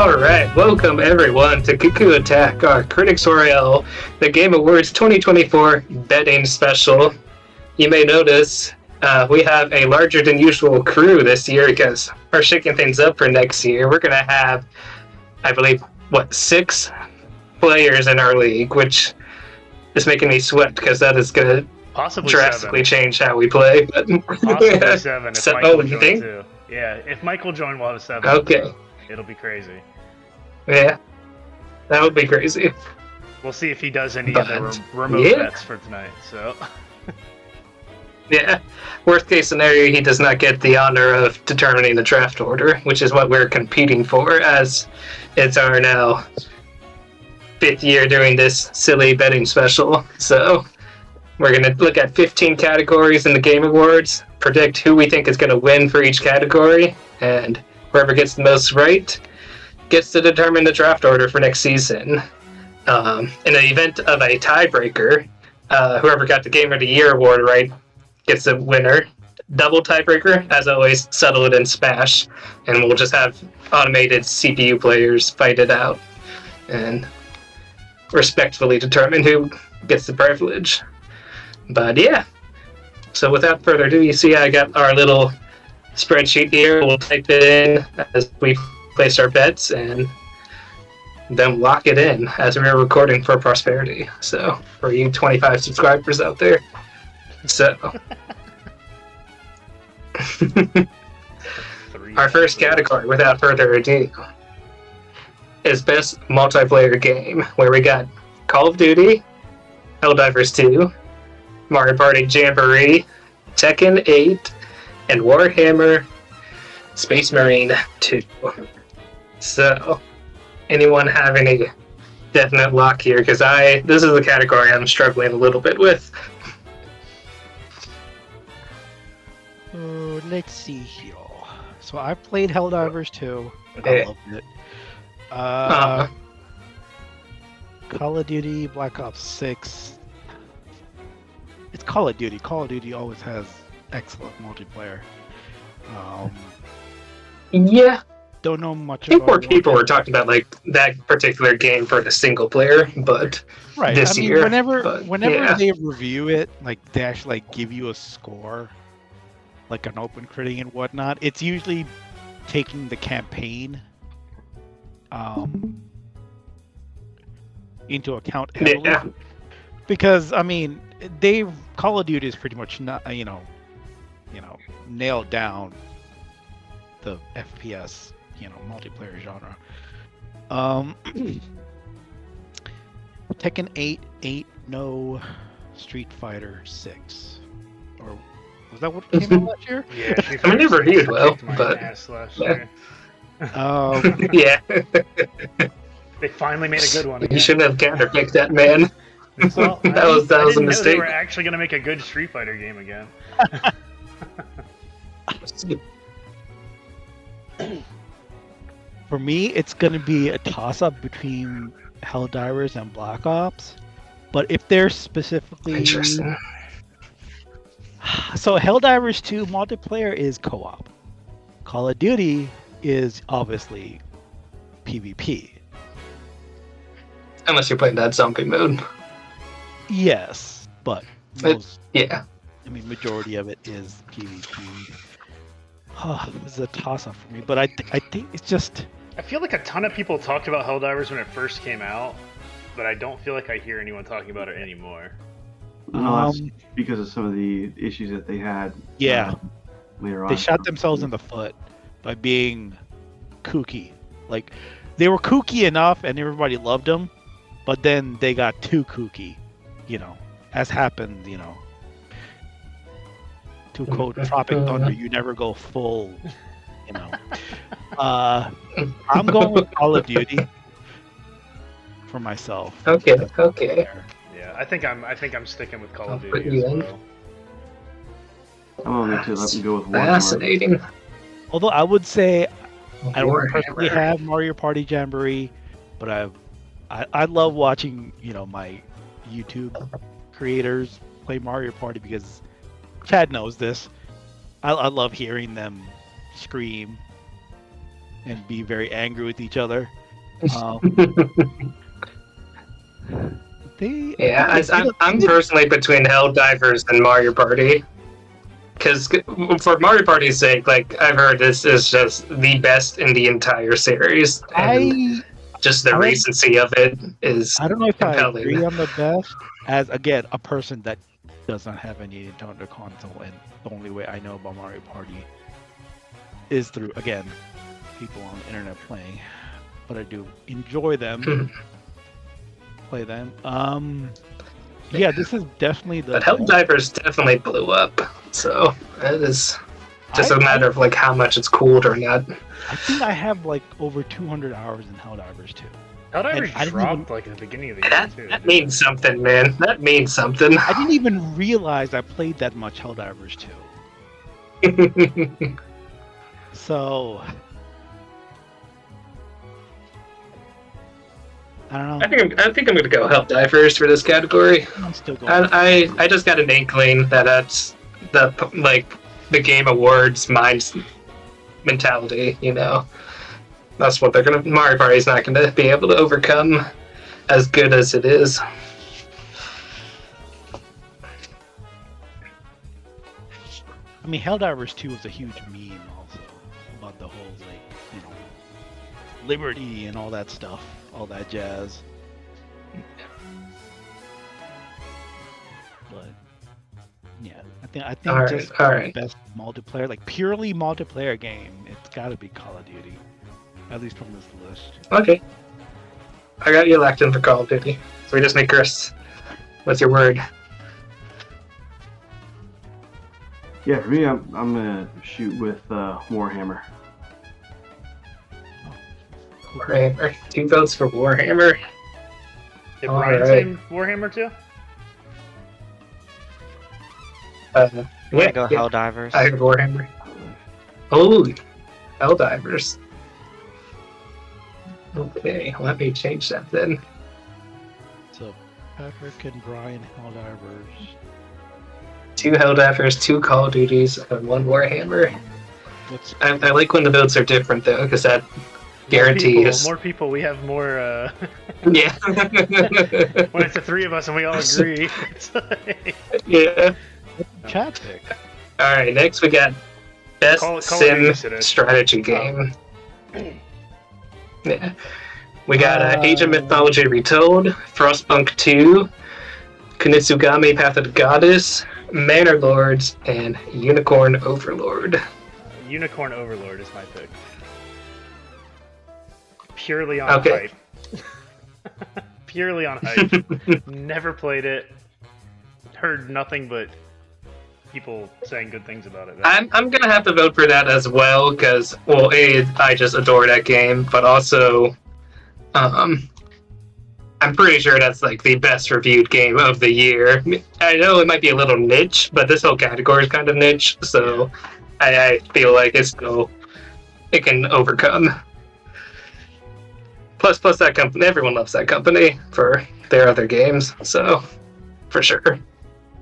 Alright, welcome everyone to Cucco Attack, our Critics Royale, the Game Awards 2024 betting special. You may notice we have a larger than usual crew this year because we're shaking things up for next year. We're going to have, I believe, 6 players in our league, which is making me sweat because that is going to possibly drastically change how we play. But possibly 7 if Michael you joins think? too. Yeah, if Michael joins, we'll have 7. Okay. It'll be crazy. Yeah, that would be crazy. We'll see if he does any of the remote bets for tonight. So. Yeah, worst case scenario, he does not get the honor of determining the draft order, which is what we're competing for, as it's our now 5th year doing this silly betting special. So we're going to look at 15 categories in the Game Awards, predict who we think is going to win for each category, and whoever gets the most right gets to determine the draft order for next season. In the event of a tiebreaker, whoever got the Game of the Year award right gets a winner. Double tiebreaker, as always, settle it in Smash, and we'll just have automated CPU players fight it out and respectfully determine who gets the privilege. But yeah, so without further ado, you see I got our little spreadsheet here. We'll type it in as we place our bets and then lock it in as we're recording for prosperity. So for you 25 subscribers out there. So our first category, without further ado, is best multiplayer game, where we got Call of Duty, Helldivers 2, Mario Party Jamboree, Tekken 8, and Warhammer Space Marine 2. So, anyone have any definite lock here? Because this is the category I'm struggling a little bit with. Let's see here. So I played Helldivers 2. Okay. I loved it. Call of Duty Black Ops 6. It's Call of Duty. Call of Duty always has excellent multiplayer. Yeah. Don't know much I think about more people were talking about like that particular game for the single player, but right. this year. Whenever yeah. they review it, like they actually like give you a score, like an open critic and whatnot, it's usually taking the campaign into account heavily. Yeah. Because I mean, Call of Duty is pretty much not nailed down the FPS multiplayer genre. Tekken 8 ain't no Street Fighter 6, or was that what came out last year? Yeah, I mean, it reviewed well, but year. yeah. They finally made a good one. You shouldn't have counterpicked that, man. Well, that was a mistake. They were actually going to make a good Street Fighter game again. For me, it's going to be a toss-up between Helldivers and Black Ops. But if they're specifically... Interesting. So Helldivers 2 multiplayer is co-op. Call of Duty is obviously PvP. Unless you're playing that zombie mode. Yes, but yeah. majority of it is PvP. This is a toss-up for me, but I think it's just... I feel like a ton of people talked about Helldivers when it first came out, but I don't feel like I hear anyone talking about it anymore. No, that's because of some of the issues that they had. Yeah. Later on. They shot themselves in the foot by being kooky. Like, they were kooky enough and everybody loved them, but then they got too kooky, as happened, to quote Tropic Thunder, you never go full, I'm going with Call of Duty for myself. Okay. Yeah, I think I'm sticking with Call of Duty as well. I'm only to let me go with one. Fascinating. Although I would say I don't personally have Mario Party Jamboree, but I love watching my YouTube creators play Mario Party because Chad knows this. I love hearing them scream and be very angry with each other. I'm personally between Helldivers and Mario Party. Because for Mario Party's sake, like, I've heard this is just the best in the entire series. And just the recency of it is I don't know if compelling. I agree on the best, as, again, a person that does not have any Nintendo console, and the only way I know about Mario Party is through, again, people on the internet playing. But I do enjoy them. Play them. Yeah, this is definitely the. But Helldivers definitely blew up, so it is just a matter of like how much it's cooled or not. I think I have like over 200 hours in Helldivers too. Helldivers dropped like at the beginning of the year too. That means something, man. That means something. I didn't even realize I played that much Helldivers 2. So. I don't know. I think I'm gonna go Helldivers for this category. I'm still going. I just got an inkling that that's the Game Awards mentality. You know, that's what they're gonna. Mario Party's not gonna be able to overcome, as good as it is. I mean, Helldivers 2 was a huge meme also about the whole liberty and all that stuff. All that jazz. But yeah, I think the best multiplayer, like purely multiplayer game, it's got to be Call of Duty, at least from this list. Okay, I got you locked in for Call of Duty. So we just need Chris. What's your word? Yeah, for me, I'm gonna shoot with Warhammer. Warhammer. 2 votes for Warhammer. Did Brian say Warhammer too? Yeah, go Helldivers. I heard Warhammer. Oh, Helldivers. Okay, let me change that then. So, Patrick and Brian Helldivers. 2 Helldivers, 2 Call of Duties, and 1 Warhammer. I like when the votes are different though, because that guarantees more people. We have more. Yeah. When it's the 3 of us and we all agree. Yeah. Chat pick. All right, next we got best sim strategy game. Yeah. We got Age of Mythology Retold, Frostpunk 2, Kunitsugami Path of the Goddess, Manor Lords, and Unicorn Overlord. Unicorn Overlord is my pick. Purely on hype. Purely on hype. Never played it. Heard nothing but people saying good things about it. I'm gonna have to vote for that as well because, well, I just adore that game, but also, I'm pretty sure that's like the best reviewed game of the year. I know it might be a little niche, but this whole category is kind of niche, so I feel like it can overcome. Plus that company, everyone loves that company for their other games, so for sure,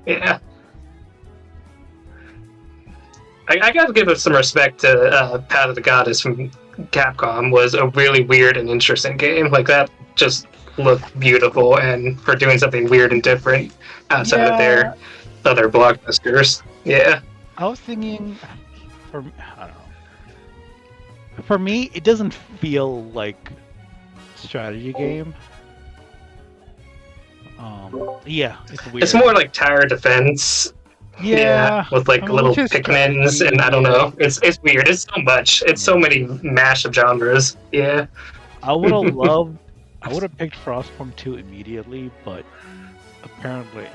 yeah. I gotta give some respect to Path of the Goddess from Capcom. Was a really weird and interesting game. Like that just looked beautiful, and for doing something weird and different outside of their other blockbusters. Yeah. I was thinking, I don't know. For me, it doesn't feel like strategy game. Yeah, it's weird. It's more like tower defense. Yeah, with like little Pikmins, and I don't know. It's weird. It's so much. It's so many mash of genres. Yeah. I would have picked Frostpunk 2 immediately, but apparently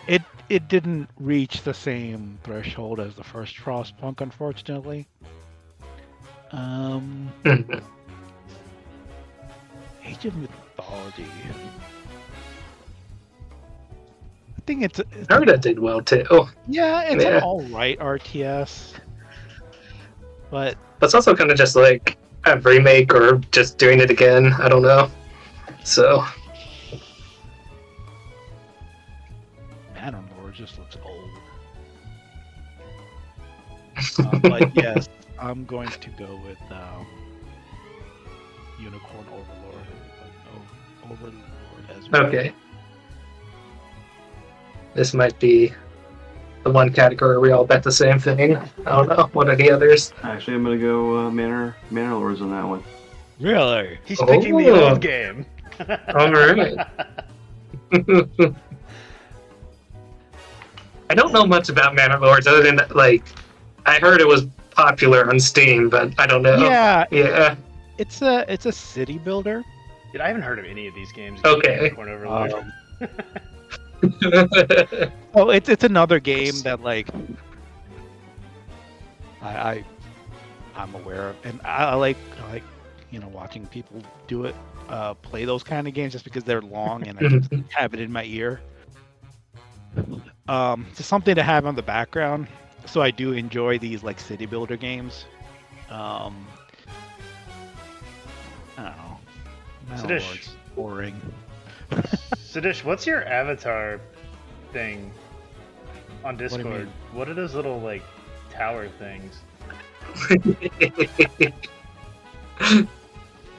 it didn't reach the same threshold as the first Frostpunk, unfortunately. Age of Mythology. I think it's I heard that did well too. Yeah, it's an alright RTS. But it's also kind of just like a remake or just doing it again. I don't know. So Manor Lord just looks old. But yes, I'm going to go with Unicorn Overlord. Overlord as well. Okay. This might be the one category we all bet the same thing. I don't know. What are the others? Actually, I'm gonna go Manor Lords on that one. Really? He's picking the old game. All right. I don't know much about Manor Lords other than that, like, I heard it was popular on Steam, but I don't know. Yeah. It's a city builder. Dude, I haven't heard of any of these games. Okay. Unicorn Overlord. Oh, it's another game that like I'm aware of, and I like watching people do it, play those kind of games just because they're long and I just have it in my ear. It's something to have on the background. So I do enjoy these like city builder games. I don't know. Sadish. Boring. Sadish, what's your avatar thing on Discord? What are those little like tower things?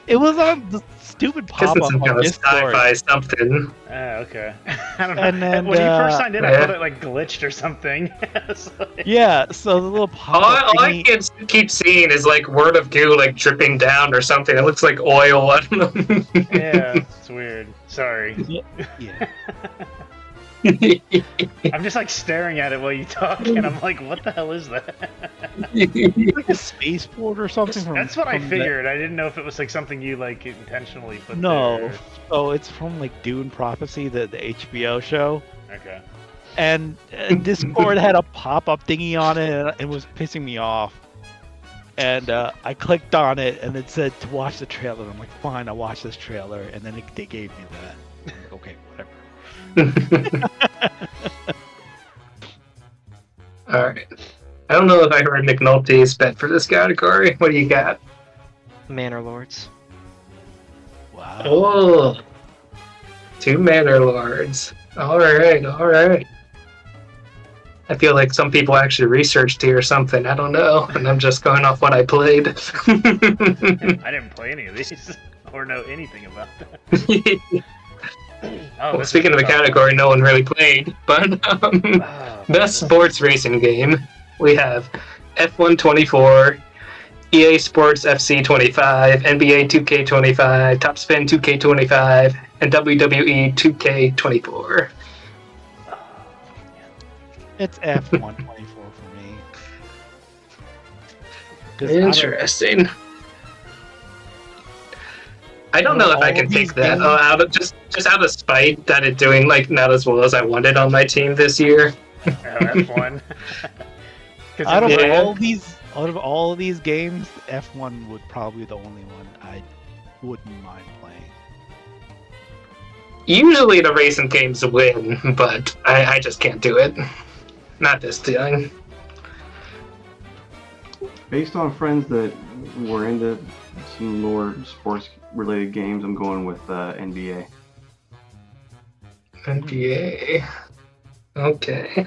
It was on the stupid Guess pop it's up some on kind of Discord. sci-fi something. Okay. I don't know. And then, when you first signed in, I yeah. thought it like glitched or something. It's like- Yeah, so the little pop up All I can keep seeing is like word of goo like dripping down or something. It looks like oil. I don't know. Yeah, it's weird. Sorry. Yeah. I'm just like staring at it while you talk, and I'm like, what the hell is that? Like a spaceport or something. That's what I figured. I didn't know if it was like something you like intentionally put No. there. So it's from like Dune Prophecy, the HBO show. Okay. And Discord had a pop-up thingy on it, and it was pissing me off. And I clicked on it, and it said to watch the trailer. I'm like, fine, I'll watch this trailer. And then they gave me that. I'm like, okay, whatever. Alright. I don't know if I heard McNulty's bet for this category. What do you got? Manor Lords. Wow. Oh, 2 Manor Lords. Alright. I feel like some people actually researched here or something. I don't know. And I'm just going off what I played. I didn't play any of these or know anything about that. Oh, Well, speaking of a category no one really played, but best sports racing game, we have F1 24, EA Sports FC 25, NBA 2K25, Top Spin 2K25, and WWE 2K24. It's F124 for me. 'Cause Interesting. I don't know if I can take that out of just out of spite that it's doing like not as well as I wanted on my team this year. Oh, F1. Out of Yeah. all of these games, F1 would probably be the only one I wouldn't mind playing. Usually the racing games win, but I just can't do it. Not this time. Based on friends that were into some more sports-related games, I'm going with NBA. NBA. Okay.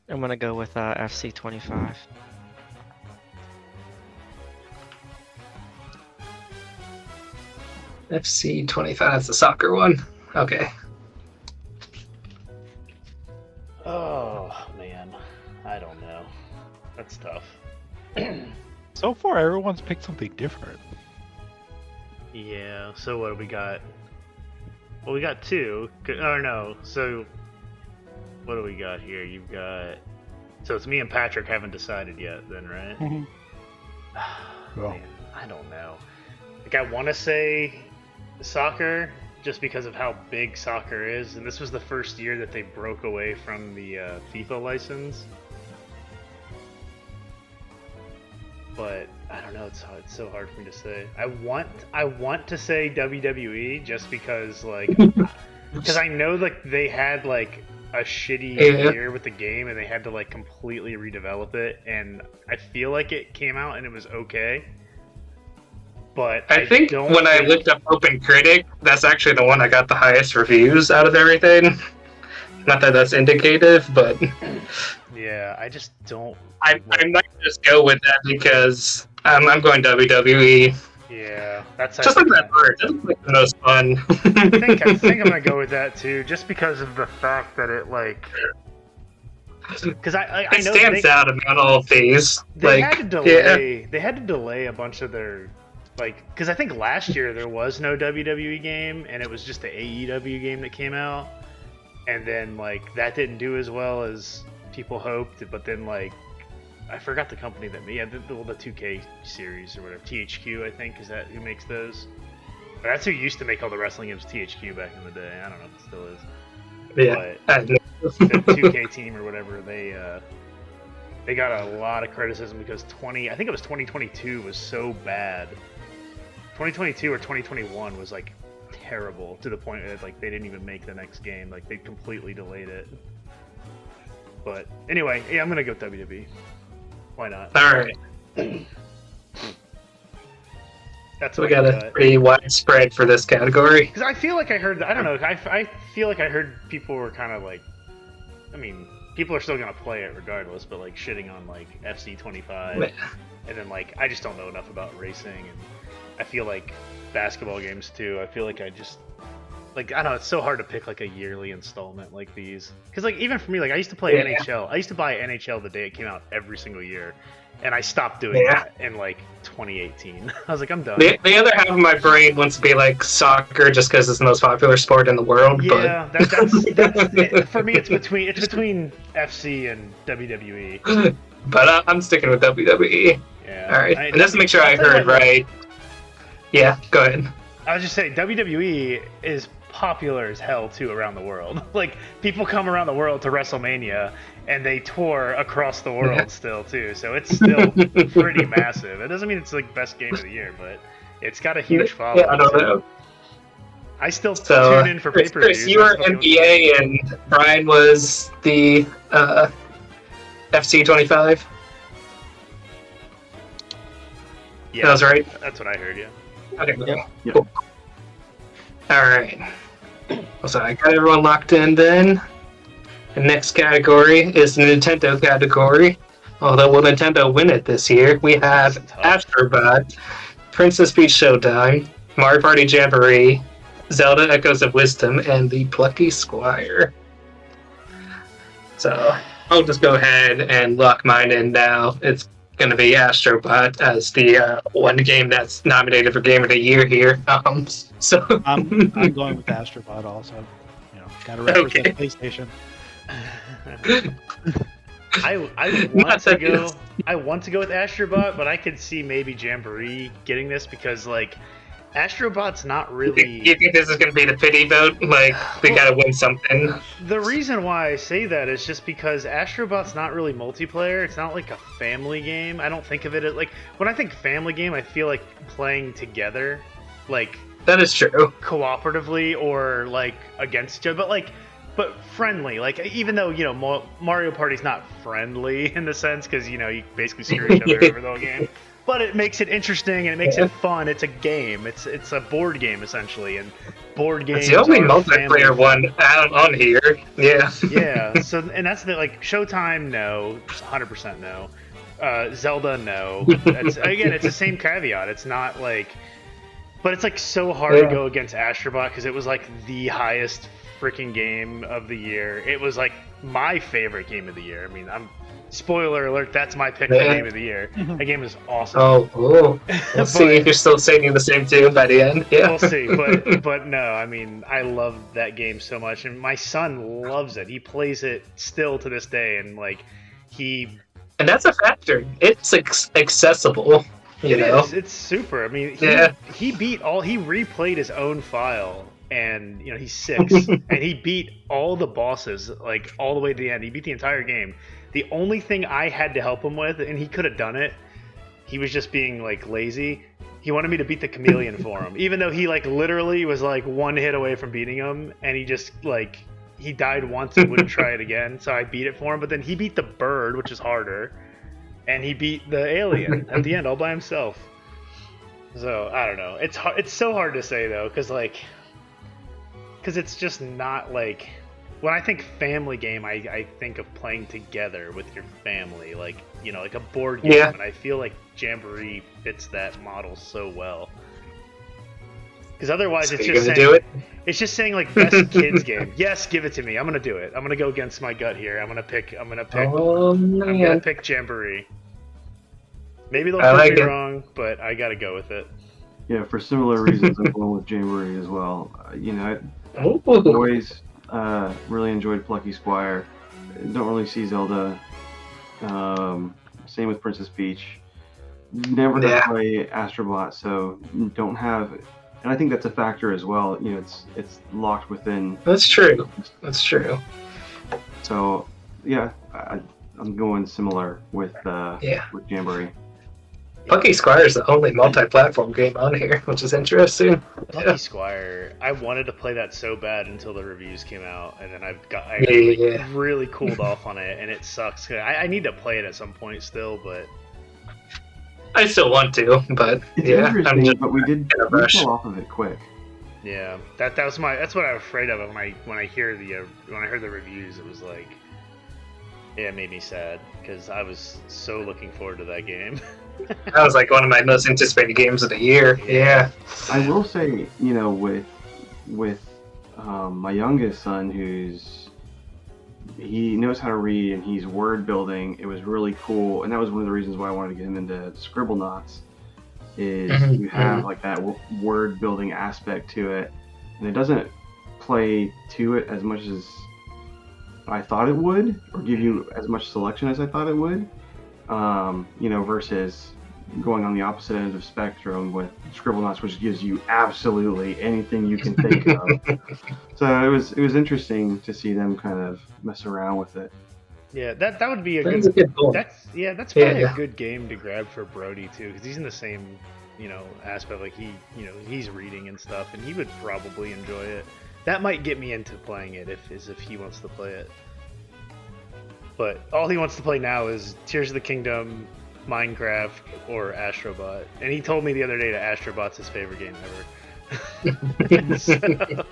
I'm gonna go with FC 25. FC 25 is the soccer one. Okay. Oh man, I don't know. That's tough. So far, everyone's picked something different. Yeah. So what do we got? Well, we got 2. Oh no. So what do we got here? You've got. So it's me and Patrick haven't decided yet, then, right? Mhm. Man, I don't know. Like I want to say soccer, just because of how big soccer is, and this was the first year that they broke away from the FIFA license. But I don't know. It's so hard for me to say. I want to say WWE just because because I know like they had like a shitty year with the game and they had to like completely redevelop it, and I feel like it came out and it was okay. But I think when I looked up Open Critic, that's actually the one that got the highest reviews out of everything. Not that that's indicative, but Yeah, I just don't. I might just go with that because I'm going WWE. Yeah, that's Just like that part. That's like the most fun. I think I'm gonna go with that too, just because of the fact that it like. Because I it know stands out among all of these. They Like, had to delay. They had to delay a bunch of their, like, because I think last year there was no WWE game, and it was just the AEW game that came out, and then like that didn't do as well as people hoped. But then like, I forgot the company that made the 2K series or whatever. THQ, I think, is that who makes those? But that's who used to make all the wrestling games. THQ back in the day. I don't know if it still is. yeah. But the 2K team or whatever, they got a lot of criticism because I think it was 2022 was so bad. 2022 or 2021 was like terrible to the point that like they didn't even make the next game. Like they completely delayed it. But anyway, yeah, I'm gonna go with WWE. Why not? All right. That's We got a pretty widespread for this category. Because I feel like I heard, I don't know, I feel like I heard people were kind of like, I mean, people are still gonna play it regardless, but like shitting on like FC 25, and then like I just don't know enough about racing, and I feel like basketball games too. I feel like I just like I don't know. It's so hard to pick like a yearly installment like these, because like even for me, like I used to play NHL. I used to buy NHL the day it came out every single year, and I stopped doing that in like 2018. I was like, I'm done. The other half of my brain wants to be like soccer, just because it's the most popular sport in the world. Yeah, that's it. For me. It's between FC and WWE. But I'm sticking with WWE. Yeah. All right. And just to make sure I heard right. Yeah, go ahead. I was just saying, WWE is popular as hell too around the world. Like people come around the world to WrestleMania and they tour across the world still too. So it's still pretty massive. It doesn't mean it's like best game of the year, but it's got a huge following. Yeah, I don't know. I still tune in for pay-per-views. Chris, you were NBA and Brian was the FC 25. Yeah, that was right. That's what I heard. Yeah. Okay. Yeah. Cool. All right. So I got everyone locked in then. The next category is the Nintendo category. Although will Nintendo win it this year? We have Astrobot, Princess Peach Showtime, Mario Party Jamboree, Zelda Echoes of Wisdom, and the Plucky Squire. So I'll just go ahead and lock mine in now. It's going to be Astrobot as the one game that's nominated for Game of the Year here. So I'm going with Astrobot also. You know, got to represent PlayStation. I want to go with Astrobot, but I could see maybe Jamboree getting this because like Astrobot's not really. You think this is going to be the pity vote? Like we got to win something. The reason why I say that is just because Astrobot's not really multiplayer. It's not like a family game. I don't think of it as like when I think family game, I feel like playing together, like that is true, cooperatively or like against each other, but friendly. Like even though you know Mario Party's not friendly in the sense because you know you basically screw each other over the whole game. But it makes it interesting and it makes it fun. It's a game. It's a board game essentially, and board games. It's the only multiplayer one out on here. Yeah. Yeah. So and that's the like Showtime. No, 100% no. Zelda. No. It's the same caveat. It's not like, but it's like so hard to go against Astrobot because it was like the highest freaking game of the year. It was like my favorite game of the year. I mean, spoiler alert, that's my pick for game of the year. That game is awesome. Oh. We'll see if you're still saying the same tune by the end. Yeah. We'll see. But no, I mean, I love that game so much, and my son loves it. He plays it still to this day, and like And that's a factor. It's accessible. You know? It's super. I mean, he replayed his own file. And you know he's 6, and he beat all the bosses like all the way to the end. He beat the entire game. The only thing I had to help him with, and he could have done it, he was just being like lazy. He wanted me to beat the chameleon for him, even though he like literally was like one hit away from beating him, and he just like he died once and wouldn't try it again. So I beat it for him, but then he beat the bird, which is harder, and he beat the alien at the end all by himself. So I don't know. It's so hard to say though, because it's just not like when I think family game, I think of playing together with your family, like like a board game. Yeah. And I feel like Jamboree fits that model so well. Because otherwise, So it's you're just gonna saying, do it? it's just saying like best kids game. Yes, give it to me. I'm gonna do it. I'm gonna go against my gut here. I'm gonna pick. Oh I'm gonna man. pick Jamboree. Maybe they'll I prove like me it. wrong, but I gotta go with it. Yeah, for similar reasons, I'm going with Jamboree as well. I've Ooh. always really enjoyed Plucky Squire. Don't really see Zelda. Same with Princess Peach. Never got Yeah. to play Astrobot, so don't have. And I think that's a factor as well. It's locked within. That's true. That's true. So yeah, I'm going similar with Yeah. with Jamboree. Plucky Squire is the only multi-platform game on here, which is interesting. Lucky Squire. I wanted to play that so bad until the reviews came out, and then I Yeah. really cooled off on it, and it sucks. I need to play it at some point still, but I still want to, but It's yeah, interesting, I'm just but we in a rush. fell off of it quick. yeah, that's what I was afraid of when I heard the reviews. It was like, yeah, it made me sad because I was so looking forward to that game. That was like one of my most anticipated games of the year. Yeah. I will say, with my youngest son, he knows how to read and he's word building. It was really cool, and that was one of the reasons why I wanted to get him into Scribblenauts. Is Mhm, you have like that word building aspect to it, and it doesn't play to it as much as I thought it would, or give you as much selection as I thought it would. Versus going on the opposite end of spectrum with Scribblenauts, which gives you absolutely anything you can think of. So it was interesting to see them kind of mess around with it. Yeah, that would be a That's a good. good goal. That's probably Yeah. a good game to grab for Brody too, because he's in the same aspect. Like he's reading and stuff, and he would probably enjoy it. That might get me into playing it if he wants to play it. But all he wants to play now is Tears of the Kingdom, Minecraft, or Astrobot. And he told me the other day that Astrobot's his favorite game ever. So-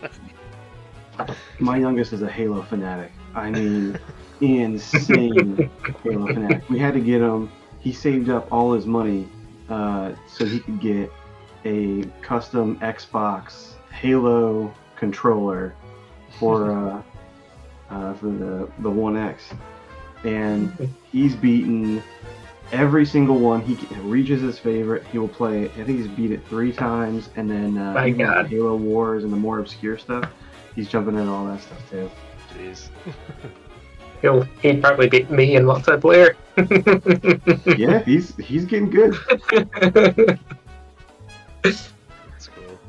My youngest is a Halo fanatic. I mean, insane Halo fanatic. We had to get him. He saved up all his money so he could get a custom Xbox Halo controller for the One X, and he's beaten every single one. He reaches his favorite. He will play. I think he's beat it 3 times, and then My God. Halo Wars and the more obscure stuff. He's jumping into all that stuff too. Jeez. He'd probably beat me in multiplayer. Yeah, he's getting good. That's cool.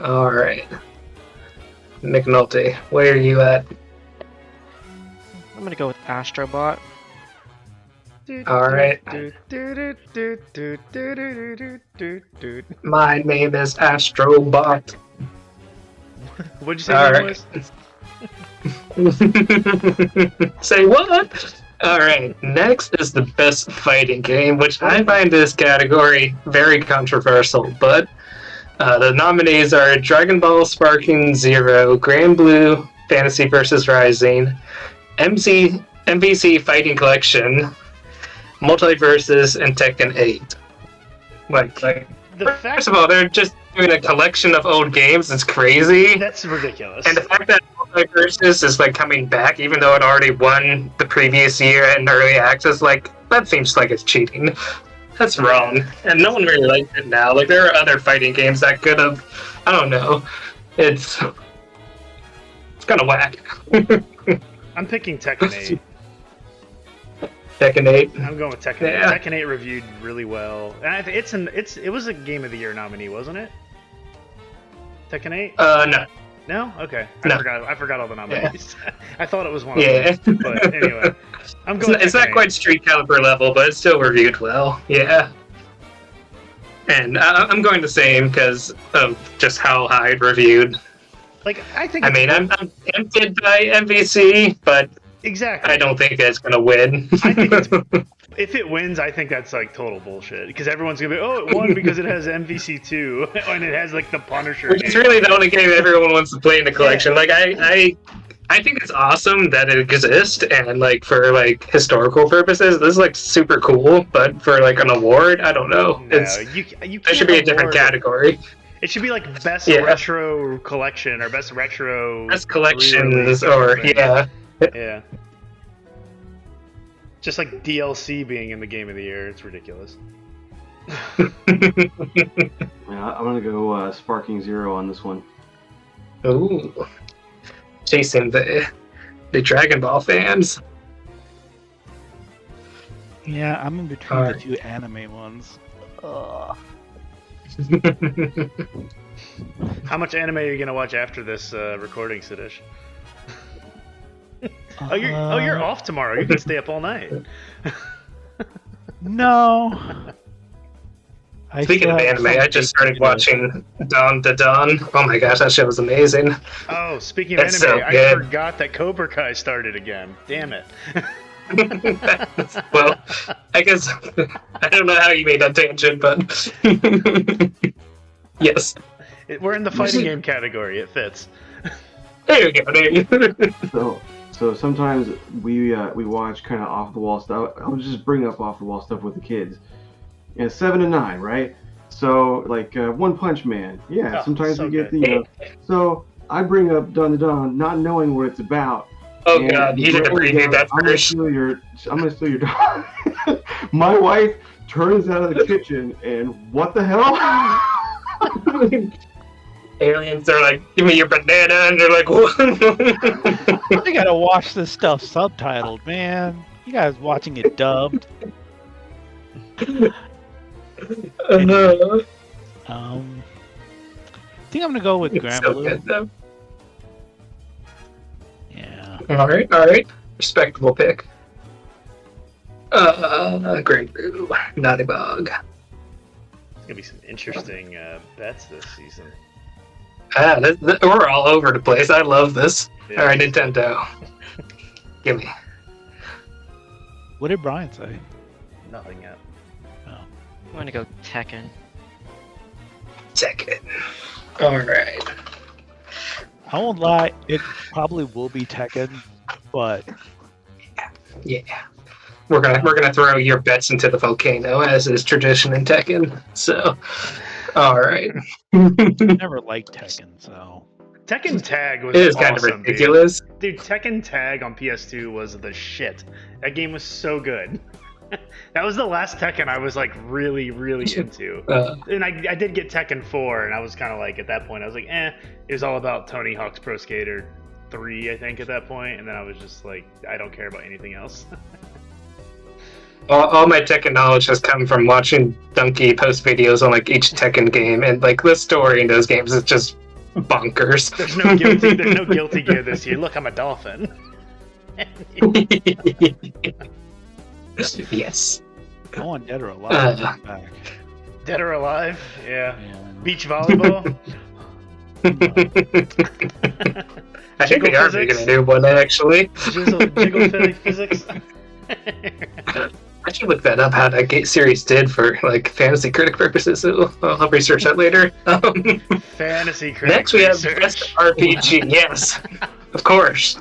All right, McNulty, where are you at? I'm gonna go with Astrobot. All right. My name is Astrobot. What'd you say All your name right. was? Say what? All right. Next is the best fighting game, which I find this category very controversial. But the nominees are Dragon Ball Sparking Zero, Grand Blue, Fantasy vs. Rising, MVC Fighting Collection, Multiverses, and Tekken 8. First of all, they're just doing a collection of old games. It's crazy. That's ridiculous. And the fact that Multiverses is coming back, even though it already won the previous year in early access, that seems like it's cheating. That's wrong. And no one really likes it now. There are other fighting games that could have. I don't know. It's kind of whack. I'm picking Tekken 8. Tekken 8. I'm going with Tekken 8. Yeah. Tekken 8 reviewed really well. And it was a Game of the Year nominee, wasn't it? Tekken 8? No. No? Okay. No. I forgot all the nominees. I thought it was one of Yeah. them. But anyway. I'm going It's not quite Street Caliber level, but it's still reviewed well. Yeah. And I'm going the same because of just how high it reviewed. I think I'm tempted by MVC, but exactly. I don't think it's going to win. I think If it wins, I think that's like total bullshit. Because everyone's gonna be, oh, it won because it has MVC2 and it has like the Punisher. Which is really the only game everyone wants to play in the collection. Yeah. Like I think it's awesome that it exists, and like for like historical purposes, this is like super cool. But for like an award, I don't know. No, It's you can't that should be a different award it. category. It should be like best Yeah. retro collection or best retro. Best collections re-release or something. yeah. Yeah. Just like DLC being in the game of the year, it's ridiculous. Yeah, I'm gonna go Sparking Zero on this one. Ooh, chasing the Dragon Ball fans. Yeah, I'm in between Alright. the two anime ones. Ugh. How much anime are you gonna watch after this recording, Sidish? You're off tomorrow. You can stay up all night. No. Speaking of anime, I just started watching Dawn to Dawn. Oh my gosh, that show was amazing. Oh, speaking of That's anime, so I good. forgot that Cobra Kai started again. Damn it. Well, I guess I don't know how you made that tangent, but yes, We're in the fighting game category. It fits. there you go. There you go. So sometimes we watch kind of off the wall stuff. I'll just bring up off the wall stuff with the kids. And 7 and 9, right? So like One Punch Man. Yeah. Oh, Sometimes so we get good. So I bring up Dawn to Dawn, not knowing what it's about. Oh And god, you didn't preview that I'm gonna first. steal your dog. My wife turns out of the kitchen and what the hell? Aliens are like, give me your banana, and they're like, what? I gotta watch this stuff subtitled, man. You guys watching it dubbed? I think I'm gonna go with It's Grand so Blue. good, though. Yeah. All right, respectable pick. Great Blue, Naughty Bog. There's gonna be some interesting bets this season. We're all over the place. I love this. Yeah. All right, Nintendo, give me. What did Brian say? Nothing yet. I'm gonna go Tekken. Second. All right. I won't lie, it probably will be Tekken, but Yeah. We're gonna throw your bets into the volcano as is tradition in Tekken. So, all right. I never liked Tekken, so Tekken Tag was It is awesome, kind of ridiculous. Dude, Tekken Tag on PS2 was the shit. That game was so good. That was the last Tekken I was like really, really into. And I did get Tekken 4, and I was kind of like, at that point, I was like, It was all about Tony Hawk's Pro Skater 3, I think, at that point. And then I was just like, I don't care about anything else. All my Tekken knowledge has come from watching Donkey post videos on like each Tekken game, and like the story in those games is just bonkers. There's no Guilty Gear this year. Look, I'm a dolphin. Yes. I want Dead or Alive to come back. Dead or Alive? Yeah. Yeah. Beach volleyball? I think they are Physics? making a new one actually. Jiggle physics? I should look that up how that series did for like Fantasy Critic purposes. So I'll research that later. Fantasy Critic. Next we have research. Best RPG. Yes, of course.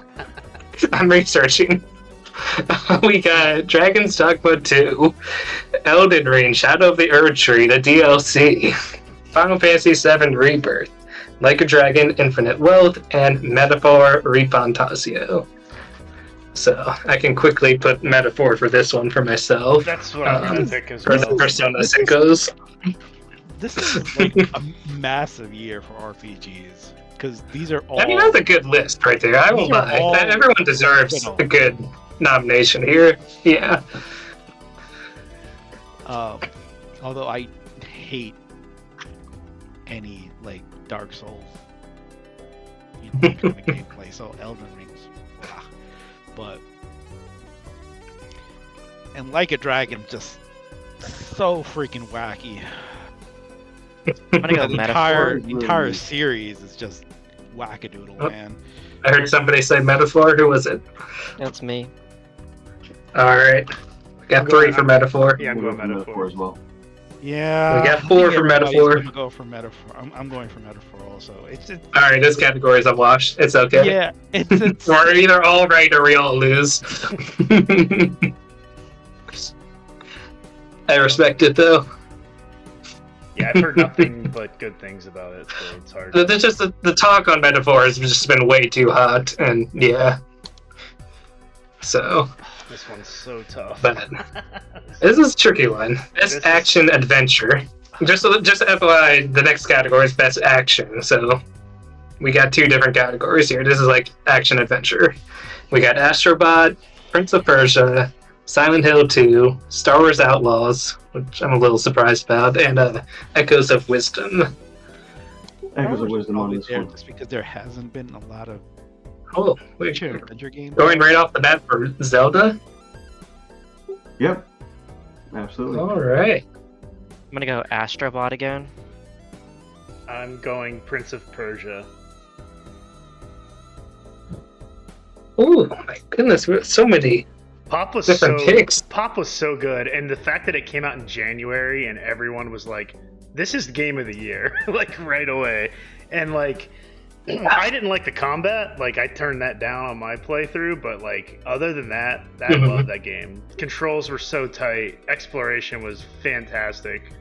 I'm researching. We got Dragon's Dogma 2, Elden Ring, Shadow of the Erd Tree, the DLC, Final Fantasy VII Rebirth, Like a Dragon, Infinite Wealth, and Metaphor Refantasio. So I can quickly put Metaphor for this one for myself. That's what I'm going to pick as For the well. Persona 5. This is like a massive year for RPGs because these are all. I mean, that's a good list right there. I won't These are lie. all Everyone deserves original. a good nomination here. Yeah. Although I hate any like Dark Souls, kind of gameplay. So Elden Ring's, but and Like a Dragon just so freaking wacky. I'm gonna go The Metaphor. entire series is just wackadoodle, Oh. man. I heard somebody say Metaphor. Who was it? That's me. All right. Got 3 for Metaphor. Yeah, I'm going Metaphor as well. Yeah. We got I 4 think for everybody's Metaphor. gonna go for Metaphor. I'm going for Metaphor also. It's Alright, this category is a wash. It's okay. yeah. It's We're either all right or we all lose. I respect it though. Yeah, I've heard nothing but good things about it, so it's hard. There's just the talk on Metaphor has just been way too hot, and yeah. So, This one's so tough. but this is a tricky one. Best action adventure. Just FYI, the next category is best action. So we got 2 different categories here. This is like action adventure. We got Astrobot, Prince of Persia, Silent Hill 2, Star Wars Outlaws, which I'm a little surprised about, and Echoes of Wisdom. Echoes of Wisdom on probably this there one. just because there hasn't been a lot of Oh, wait. action adventure games. Going right off the bat for Zelda? Yep. Absolutely. Alright. I'm gonna go Astrobot again. I'm going Prince of Persia. Oh my goodness, so many Pop was different picks. Pop was so good, and the fact that it came out in January and everyone was like, "This is game of the year," like right away, and like. I didn't like the combat. Like, I turned that down on my playthrough, but like, other than that, I love that game. Controls were so tight. Exploration was fantastic.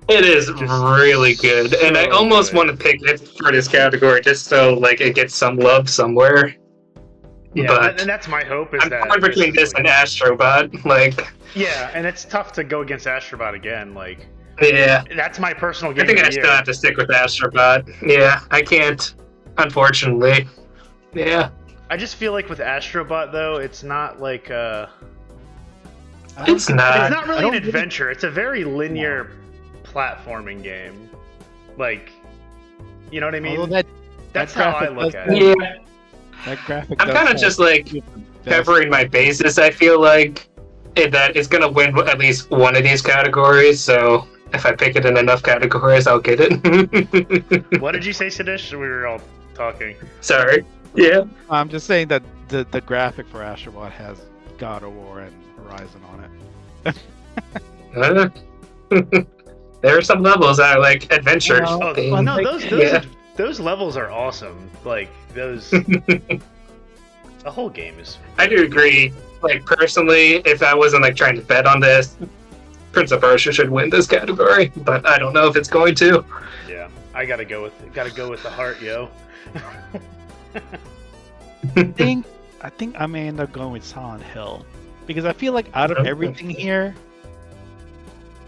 It is Just really good, and I so almost good. want to pick it for this category just so like it gets some love somewhere. Yeah, but and that's my hope. Is I'm that torn between this and Astrobot. Like, yeah, and it's tough to go against Astrobot again. Like, yeah, that's my personal game. I think of I the still year. have to stick with Astrobot. Yeah, I can't, unfortunately. Yeah, I just feel like with Astrobot though, it's not like it's not. it's not really an adventure. It's a very linear platforming game. Like, you know what I mean? Although That's that how I graphic look does- at it. Yeah, that graphic. I'm does kind of have just like the best- covering my bases. I feel like that it's gonna win at least one of these categories. So if I pick it in enough categories, I'll get it. What did you say, Sidish? We were all talking. Sorry. Yeah. I'm just saying that the graphic for Astrobot has God of War and Horizon on it. There are some levels that are like adventure. Well, themed. Oh no, Yeah. those levels are awesome. Like those, the whole game is. I do agree. Like personally, if I wasn't like trying to bet on this, Prince of Persia should win this category, but I don't know if it's going to. Yeah, I gotta go with the heart, yo. I think I may end up going with Silent Hill because I feel like out of Okay. everything here,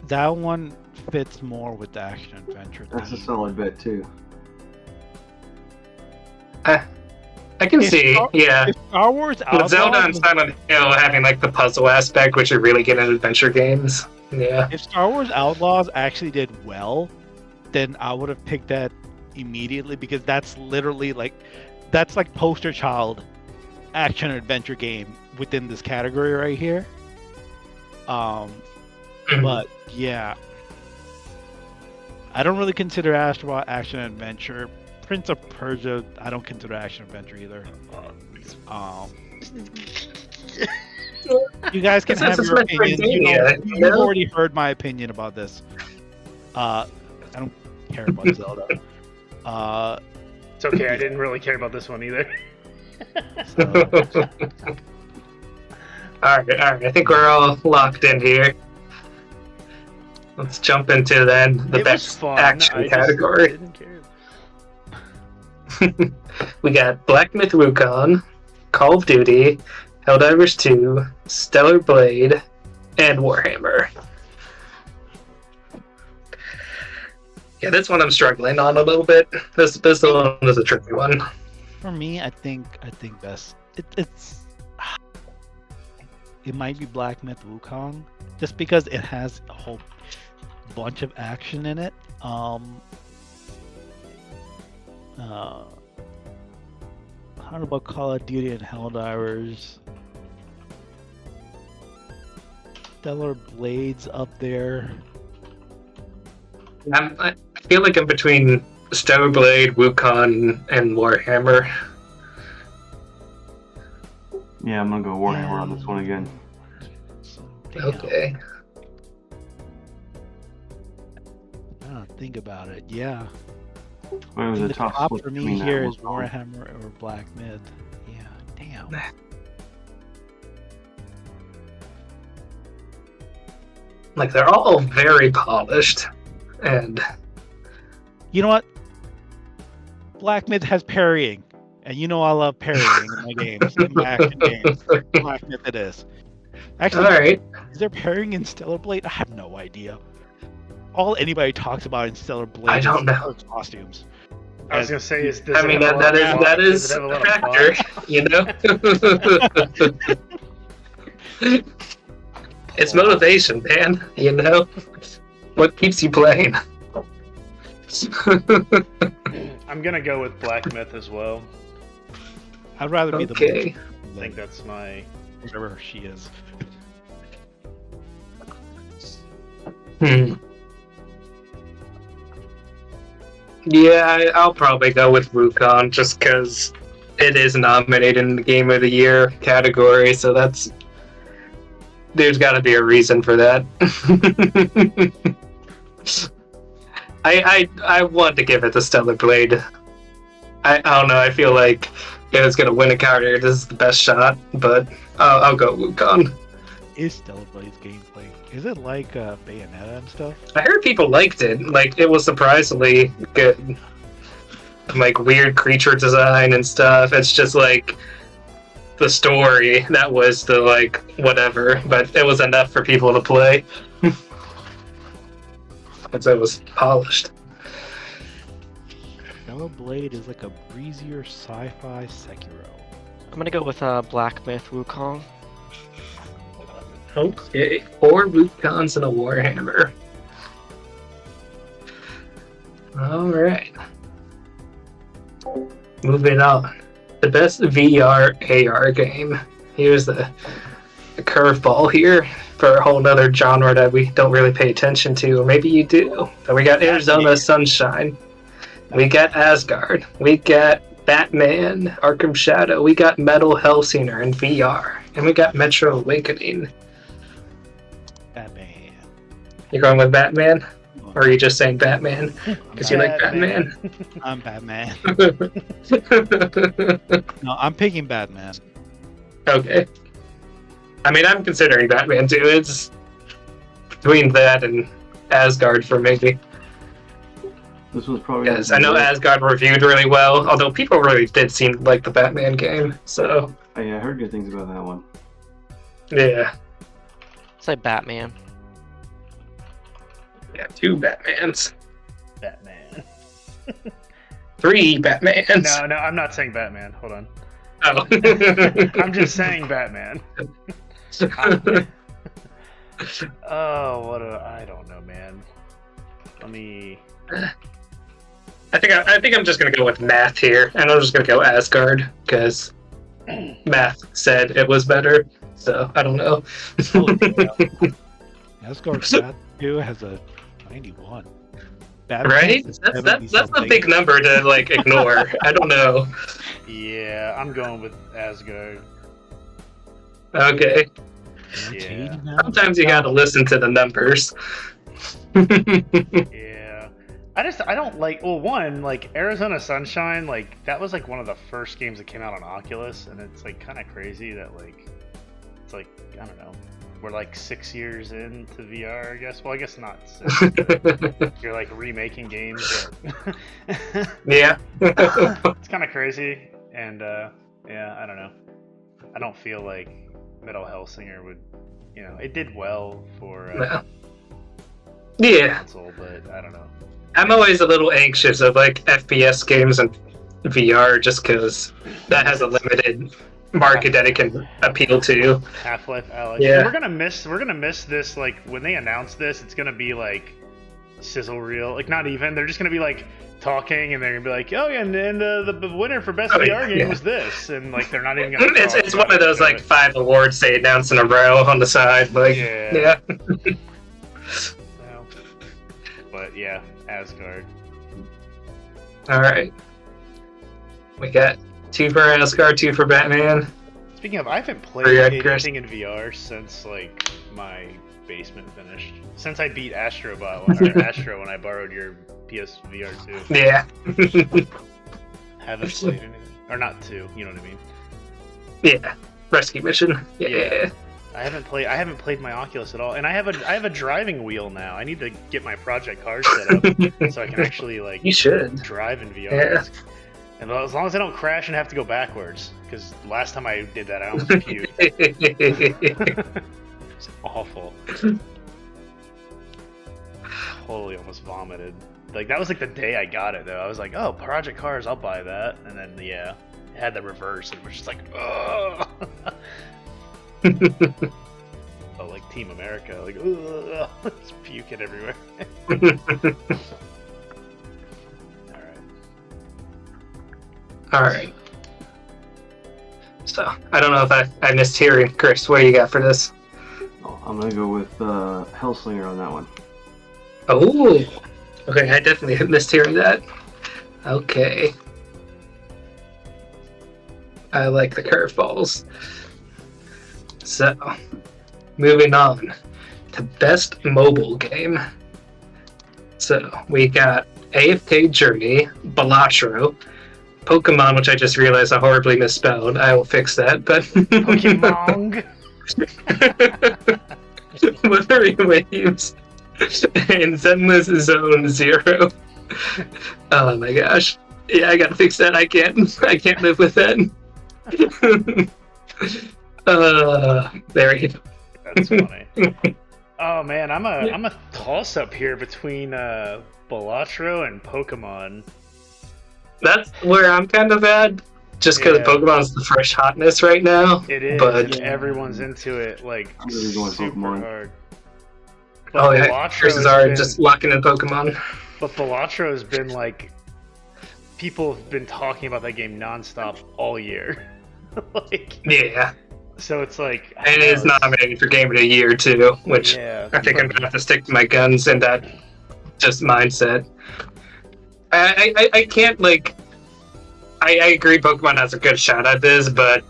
that one fits more with the action adventure. That's a theme. solid bet too. I can If see, Star- yeah. If Star Wars With Outlaws, Zelda and Silent Hill having like the puzzle aspect, which you really get in adventure games. Yeah. if Star Wars Outlaws actually did well, then I would have picked that immediately because that's literally like poster child action adventure game within this category right here. But yeah, I don't really consider Astrobot action adventure. Prince of Persia, I don't consider action adventure either. You guys can This have is your opinions. Metroidvania, you You've know? already heard my opinion about this. I don't care about Zelda. It's okay. I didn't really care about this one either. So, Alright. I think we're all locked in here. Let's jump into then the It was best fun. action I just category. didn't care. We got Black Myth Wukong, Call of Duty, Helldivers 2, Stellar Blade, and Warhammer. Yeah, this one I'm struggling on a little bit. This one is a tricky one. for me, I think best. It might be Black Myth Wukong, just because it has a whole bunch of action in it. I don't know about Call of Duty and Helldivers. Stellar Blades up there. I feel like I'm between Stellar Blade, Wukong, and Warhammer. Yeah, I'm gonna go Warhammer on this one again. Damn. Okay. Think about it. Yeah. Well, it was a The tough top split for me between that here and is Wukong. Warhammer or Black Myth. Yeah. Damn. Like, they're all very polished. And You know what? Black Myth has parrying, and you know I love parrying in my games, in my action games. Black Myth it is. Actually, alright. is there parrying in Stellar Blade? I have no idea. All anybody talks about in Stellar Blade I don't is know. its costumes. I was gonna say, does I it mean, have a lot of that plot? is Does it have a lot of factor, plot? you know? It's motivation, man, you know? What keeps you playing? I'm gonna go with Black Myth as well. I'd rather be the Okay. I think that's my. whatever she is. Yeah, I'll probably go with Wukong just because it is nominated in the Game of the Year category, so there's got to be a reason for that. I want to give it to Stellar Blade. I don't know. I feel like if it's gonna win a category, this is the best shot, but I'll go Wukong. Is Stellar Blade's gameplay? Is it like Bayonetta and stuff? I heard people liked it. Like, it was surprisingly good. Like, weird creature design and stuff. It's just like the story that was the like whatever, but it was enough for people to play. Because it was polished. Stellar Blade is like a breezier sci-fi Sekiro. I'm gonna go with Black Myth Wukong. Okay, 4 Wukongs and a Warhammer. Alright. Moving on. The best VR AR game. Here's the curveball here for a whole nother genre that we don't really pay attention to, or maybe you do. So we got Arizona Sunshine. We got Asgard. We got Batman, Arkham Shadow. We got Metal Hellsinger in VR. And we got Metro Awakening. Batman. You're going with Batman? Or are you just saying Batman? Because you like Batman. Batman? I'm Batman. No, I'm picking Batman. Okay. I mean, I'm considering Batman too. It's between that and Asgard for me. This was probably. Because I know Asgard reviewed really well, although people really did seem to like the Batman game. So, I heard good things about that one. yeah. Say Batman. Yeah, 2 Batmans. Batman. 3 Batmans. No, I'm not saying Batman. Hold on. Oh. I'm just saying Batman. I don't know, man. Let me. I think I'm just gonna go with Math here, and I'm just gonna go Asgard because Math said it was better. So I don't know. Oh, yeah. Asgard Bat 2 has a 91. Batman Right? is That's a 70-something. big number to like ignore. I don't know. Yeah, I'm going with Asgard. Okay. Yeah. Sometimes you gotta listen to the numbers. Yeah. I don't like. Well, one, like Arizona Sunshine, like that was like one of the first games that came out on Oculus, and it's like kind of crazy that like it's like I don't know. We're like 6 years into VR, I guess. Well, I guess not. 6. You're like remaking games. Yeah. It's kind of crazy, and yeah, I don't know. I don't feel like Metal Hellsinger would, it did well for Yeah. console, but I don't know. I'm always a little anxious of like FPS games and VR just because that has a limited market that it can appeal to. Half-Life Alex. Yeah. We're gonna miss this. Like when they announce this, it's gonna be like sizzle reel. Like not even. They're just gonna be like talking, and they're gonna be like, oh yeah, and the winner for best VR game was this, and like they're not even gonna. It's one of those like 5 awards they announce in a row on the side. Like yeah. Well, but yeah, Asgard. All right. We got 2 for Asgard, 2 for Batman. Speaking of, I haven't played Very good, Chris. anything in VR since like my basement finished. Since I beat Astro when I borrowed your PSVR 2. Yeah. Haven't played anything, or not 2. You know what I mean? Yeah. Rescue mission. Yeah. I haven't played my Oculus at all, and I have a driving wheel now. I need to get my project car set up so I can actually like You should. drive in VR. Yeah. And as long as I don't crash and have to go backwards, because last time I did that, I almost puked. It's awful. Totally almost vomited. Like that was like the day I got it though. I was like, oh, project cars, I'll buy that. And then it had the reverse, and it was just like, oh. Oh, like Team America, like, ugh, it's puking everywhere. Alright. So, I don't know if I missed hearing. Chris, what do you got for this? Oh, I'm gonna go with Hellslinger on that one. Oh! Okay, I definitely missed hearing that. Okay. I like the curveballs. So, moving on to best mobile game. So, we got AFK Journey, Balatro, Pokemon, which I just realized I horribly misspelled. I will fix that, but... Pokemon! Wuthering Waves, and Zenless Zone 0. Oh my gosh. Yeah, I gotta fix that. I can't live with that. There you go. That's funny. Oh man, I'm a toss up here between Balatro and Pokemon. That's where I'm kind of at, just because Pokemon's the fresh hotness right now. It is, but everyone's into it like I'm really going super Pokemon. hard. But Chris are just locking in Pokemon. But Balatro has been like, people have been talking about that game nonstop all year. Like, yeah. So it's like, and it is nominated for Game of the Year too, which yeah, I think I'm gonna have to stick to my guns and that just mindset. I can't like. I agree, Pokemon has a good shot at this, but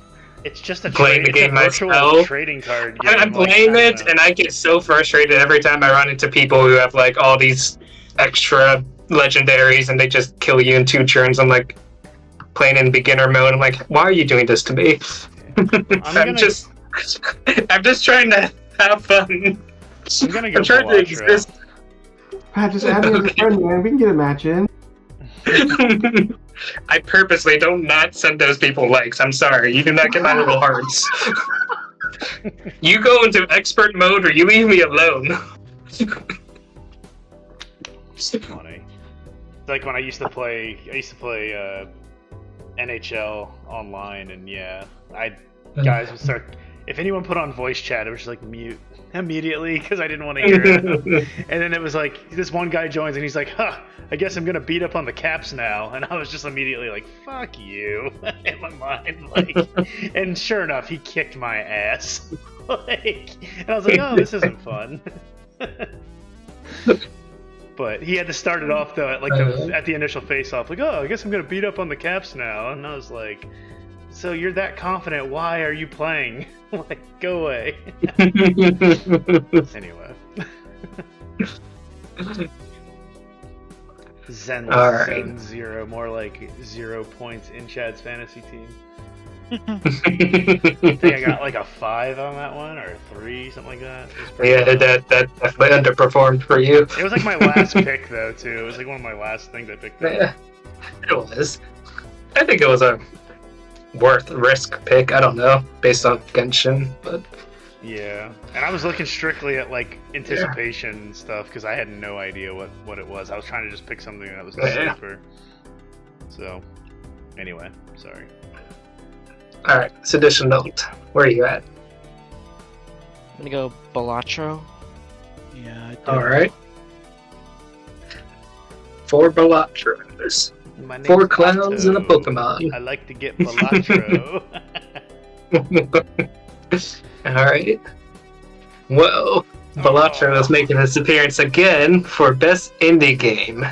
it's just a playing the game virtual myself, trading card game. I'm playing it, and I get so frustrated every time I run into people who have like all these extra legendaries, and they just kill you in 2 turns. I'm like playing in beginner mode. I'm like, why are you doing this to me? I'm just trying to have fun. I'm gonna go I'm trying to exist. Pat, just add me as a friend, man. We can get a match in. I purposely don't not send those people likes. I'm sorry. You do not get my little hearts. You go into expert mode or you leave me alone. Funny. Like when I used to play NHL online, and guys would start. If anyone put on voice chat, it was just like mute immediately because I didn't want to hear it. And then it was like this one guy joins and he's like, "Huh, I guess I'm gonna beat up on the Caps now." And I was just immediately like, "Fuck you," in my mind. Like, and sure enough, he kicked my ass. And I was like, "Oh, this isn't fun." But he had to start it off though at like at the initial face-off, like, "Oh, I guess I'm gonna beat up on the Caps now." And I was like, "So you're that confident? Why are you playing?" Like, go away. Anyway. Zone 0, more like 0 points in Chad's fantasy team. I think I got like a 5 on that one, or a 3, something like that. Yeah, that definitely underperformed for you. It was like my last pick though, too. It was like one of my last things I picked up. Yeah, it was. I think it was a worth risk pick. I don't know, based on Genshin, but yeah. And I was looking strictly at like anticipation stuff because I had no idea what it was. I was trying to just pick something that was safer. So, anyway, sorry. All right, sedition note. Where are you at? I'm gonna go Balatro. Yeah. All right. 4 Balatros. 4 clowns and a Pokemon. I like to get Balatro. Alright. Well, Balatro is making his appearance again for Best Indie Game.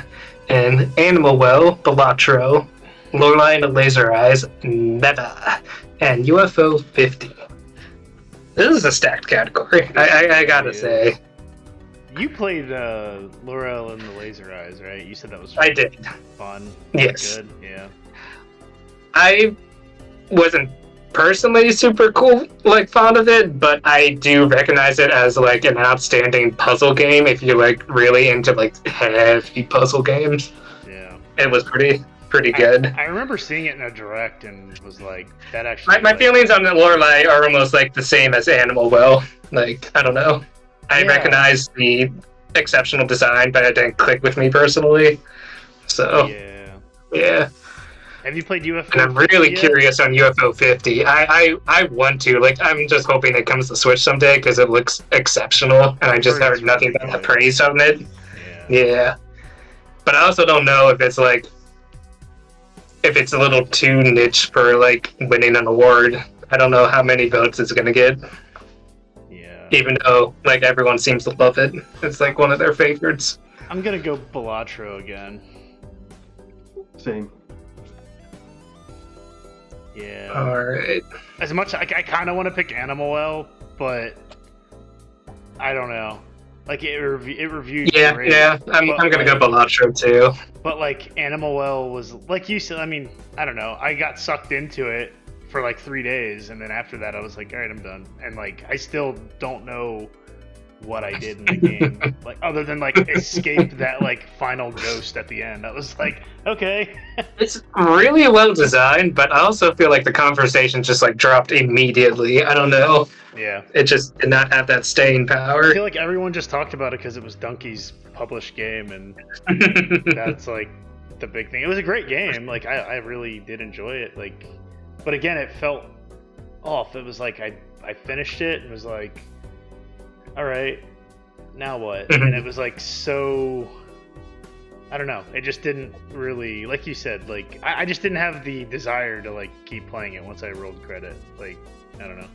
And Animal Well, Balatro, Lorelei and Laser Eyes, Never, and UFO 50. This is a stacked category, I gotta say. You played Laurel and the Laser Eyes, right? You said that was I did. fun. Yes. Good, yeah. I wasn't personally super cool, like, fond of it, but I do recognize it as, like, an outstanding puzzle game if you're, like, really into, like, heavy puzzle games. Yeah. It was pretty good. I remember seeing it in a direct and was like, that actually... My feelings on the Lorelei are almost, like, the same as Animal Well. Like, I don't know. I recognize the exceptional design, but it didn't click with me personally. So, yeah. Have you played UFO? And I'm really yet? curious on UFO 50. I want to. Like, I'm just hoping it comes to Switch someday because it looks exceptional, and I just heard nothing but the praise on it. Yeah. But I also don't know if it's like, if it's a little too niche for like winning an award. I don't know how many votes it's gonna get. Even though, like, everyone seems to love it. It's, like, one of their favorites. I'm gonna go Balatro again. Same. Yeah. Alright. As much, I kind of want to pick Animal Well, but I don't know. Like, it reviewed great. Yeah. I'm gonna go Balatro, too. But, like, Animal Well was, like you said, I mean, I don't know. I got sucked into it for like 3 days, and then after that I was like, all right, I'm done. And like, I still don't know what I did in the game, like, other than like escape that like final ghost at the end. I was like, okay. It's really well designed, but I also feel like the conversation just like dropped immediately. I don't know. Yeah. It just did not have that staying power. I feel like everyone just talked about it because it was Donkey's published game, and that's like the big thing. It was a great game. Like, I really did enjoy it. Like, but again, it felt off. It was like I finished it and was like, all right, now what? And it was like, so, I don't know. It just didn't really, like you said, like, I just didn't have the desire to like keep playing it once I rolled credit. Like, I don't know.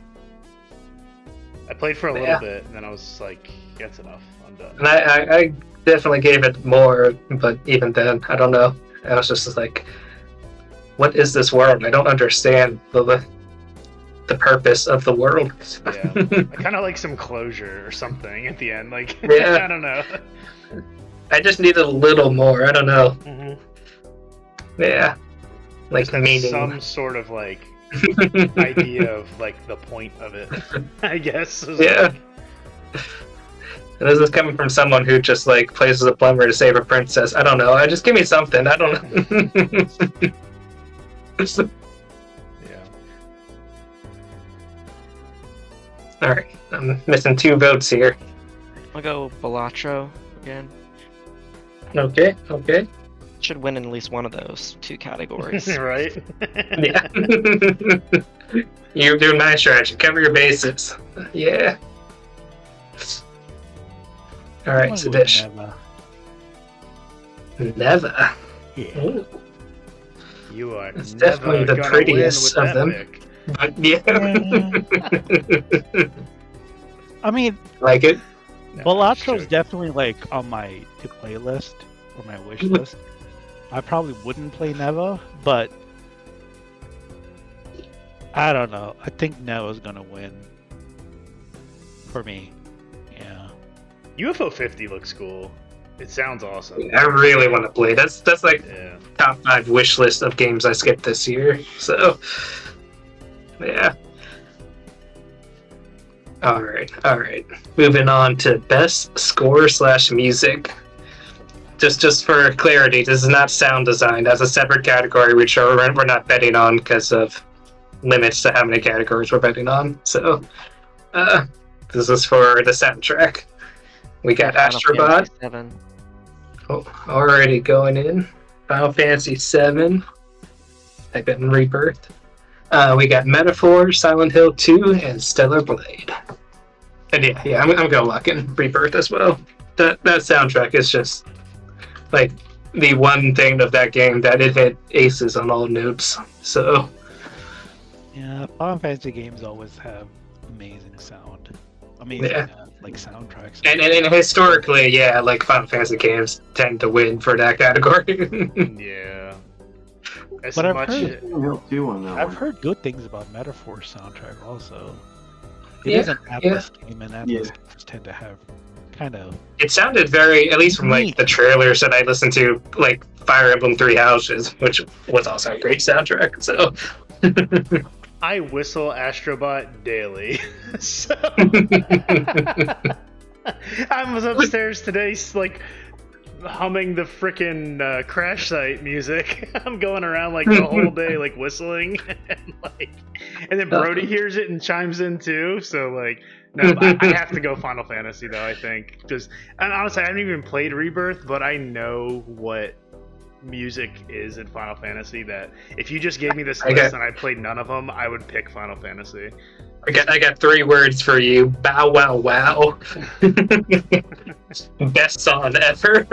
I played for a little bit and then I was like, that's enough. I'm done. And I definitely gave it more, but even then, I don't know. I was just like, what is this world? I don't understand the purpose of the world. Yeah, I kind of like some closure or something at the end. Like, yeah. I don't know. I just needed a little more. I don't know. Yeah, like just meaning. Some sort of like idea of like the point of it, I guess. Yeah. And this is coming from someone who just like plays as a plumber to save a princess. I don't know. I just give me something. I don't know. Yeah. Alright, I'm missing 2 votes here. I'll go Balatro again. Okay. Should win in at least one of those 2 categories. Right? Yeah. You're doing my strategy. Cover your bases. Yeah. Alright, Sadish. Never. Yeah. Ooh. You are It's never definitely the gonna prettiest win of with that them. pick. But yeah. I mean, Like it? No, Balatro's sure. definitely like on my to play list or my wish list. I probably wouldn't play Neva, but I don't know. I think Neva's gonna win for me. Yeah. UFO 50 looks cool. It sounds awesome. I really want to play. That's like Yeah. top 5 wish list of games I skipped this year. So, yeah. All right. Moving on to best score / music. Just for clarity, this is not sound design. That's a separate category, which we're not betting on because of limits to how many categories we're betting on. So, this is for the soundtrack. We got Final Astrobot. Fantasy VII. Oh, already going in. Final Fantasy VII. Type in Rebirth. We got Metaphor, Silent Hill 2, and Stellar Blade. And yeah, I'm gonna lock in Rebirth as well. That soundtrack is just like the one thing of that game that it hit aces on all notes. So Yeah, Final Fantasy games always have amazing sound. Amazing like soundtracks. and historically, yeah, like Final Fantasy games tend to win for that category. Yeah. As But I've much heard- Silent Hill 2 on that I've one. heard good things about Metaphor's soundtrack also. It Yeah, is an Atlas game, and Atlas Yeah. games tend to have kind of. It sounded very, at least from like the trailers that I listened to, like Fire Emblem Three Houses, which was also a great soundtrack. So I whistle Astrobot daily. So I was upstairs today, like humming the frickin' Crash Site music. I'm going around like the whole day, like whistling, and then Brody hears it and chimes in too. So like, no, I have to go Final Fantasy though. I think and honestly, I haven't even played Rebirth, but I know what music is in Final Fantasy. That if you just gave me this list and I played none of them, I would pick Final Fantasy. I got 3 words for you. Bow wow wow. Best song ever.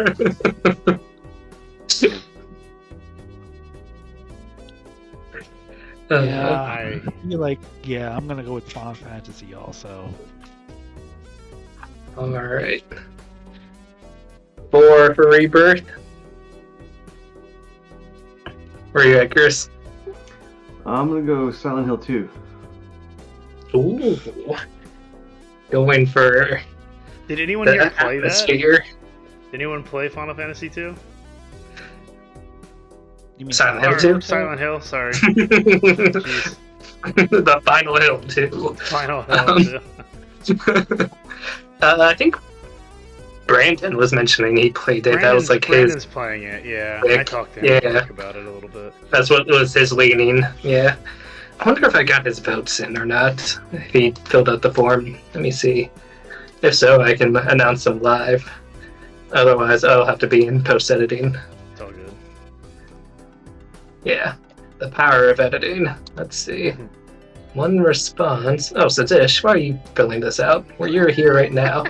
I feel like, I'm gonna go with Final Fantasy also. All right. 4 for Rebirth. Where are you at, Chris? I'm gonna go Silent Hill 2. Ooh. Going for Did anyone here play that? atmosphere. Did anyone play Final Fantasy 2? You mean Silent Hill 2? Silent Hill, sorry. The Final Hill 2. Final Hill 2. I think Brandon was mentioning he played it. That was like Brandon's his. playing it, yeah. Pick. I talked to him Yeah. about it a little bit. That's what was his leaning. Yeah. I wonder if I got his votes in or not. If he filled out the form. Let me see. If so, I can announce them live. Otherwise, I'll have to be in post editing. It's all good. Yeah. The power of editing. Let's see. One response. Oh, Satish, why are you filling this out? Well, you're here right now.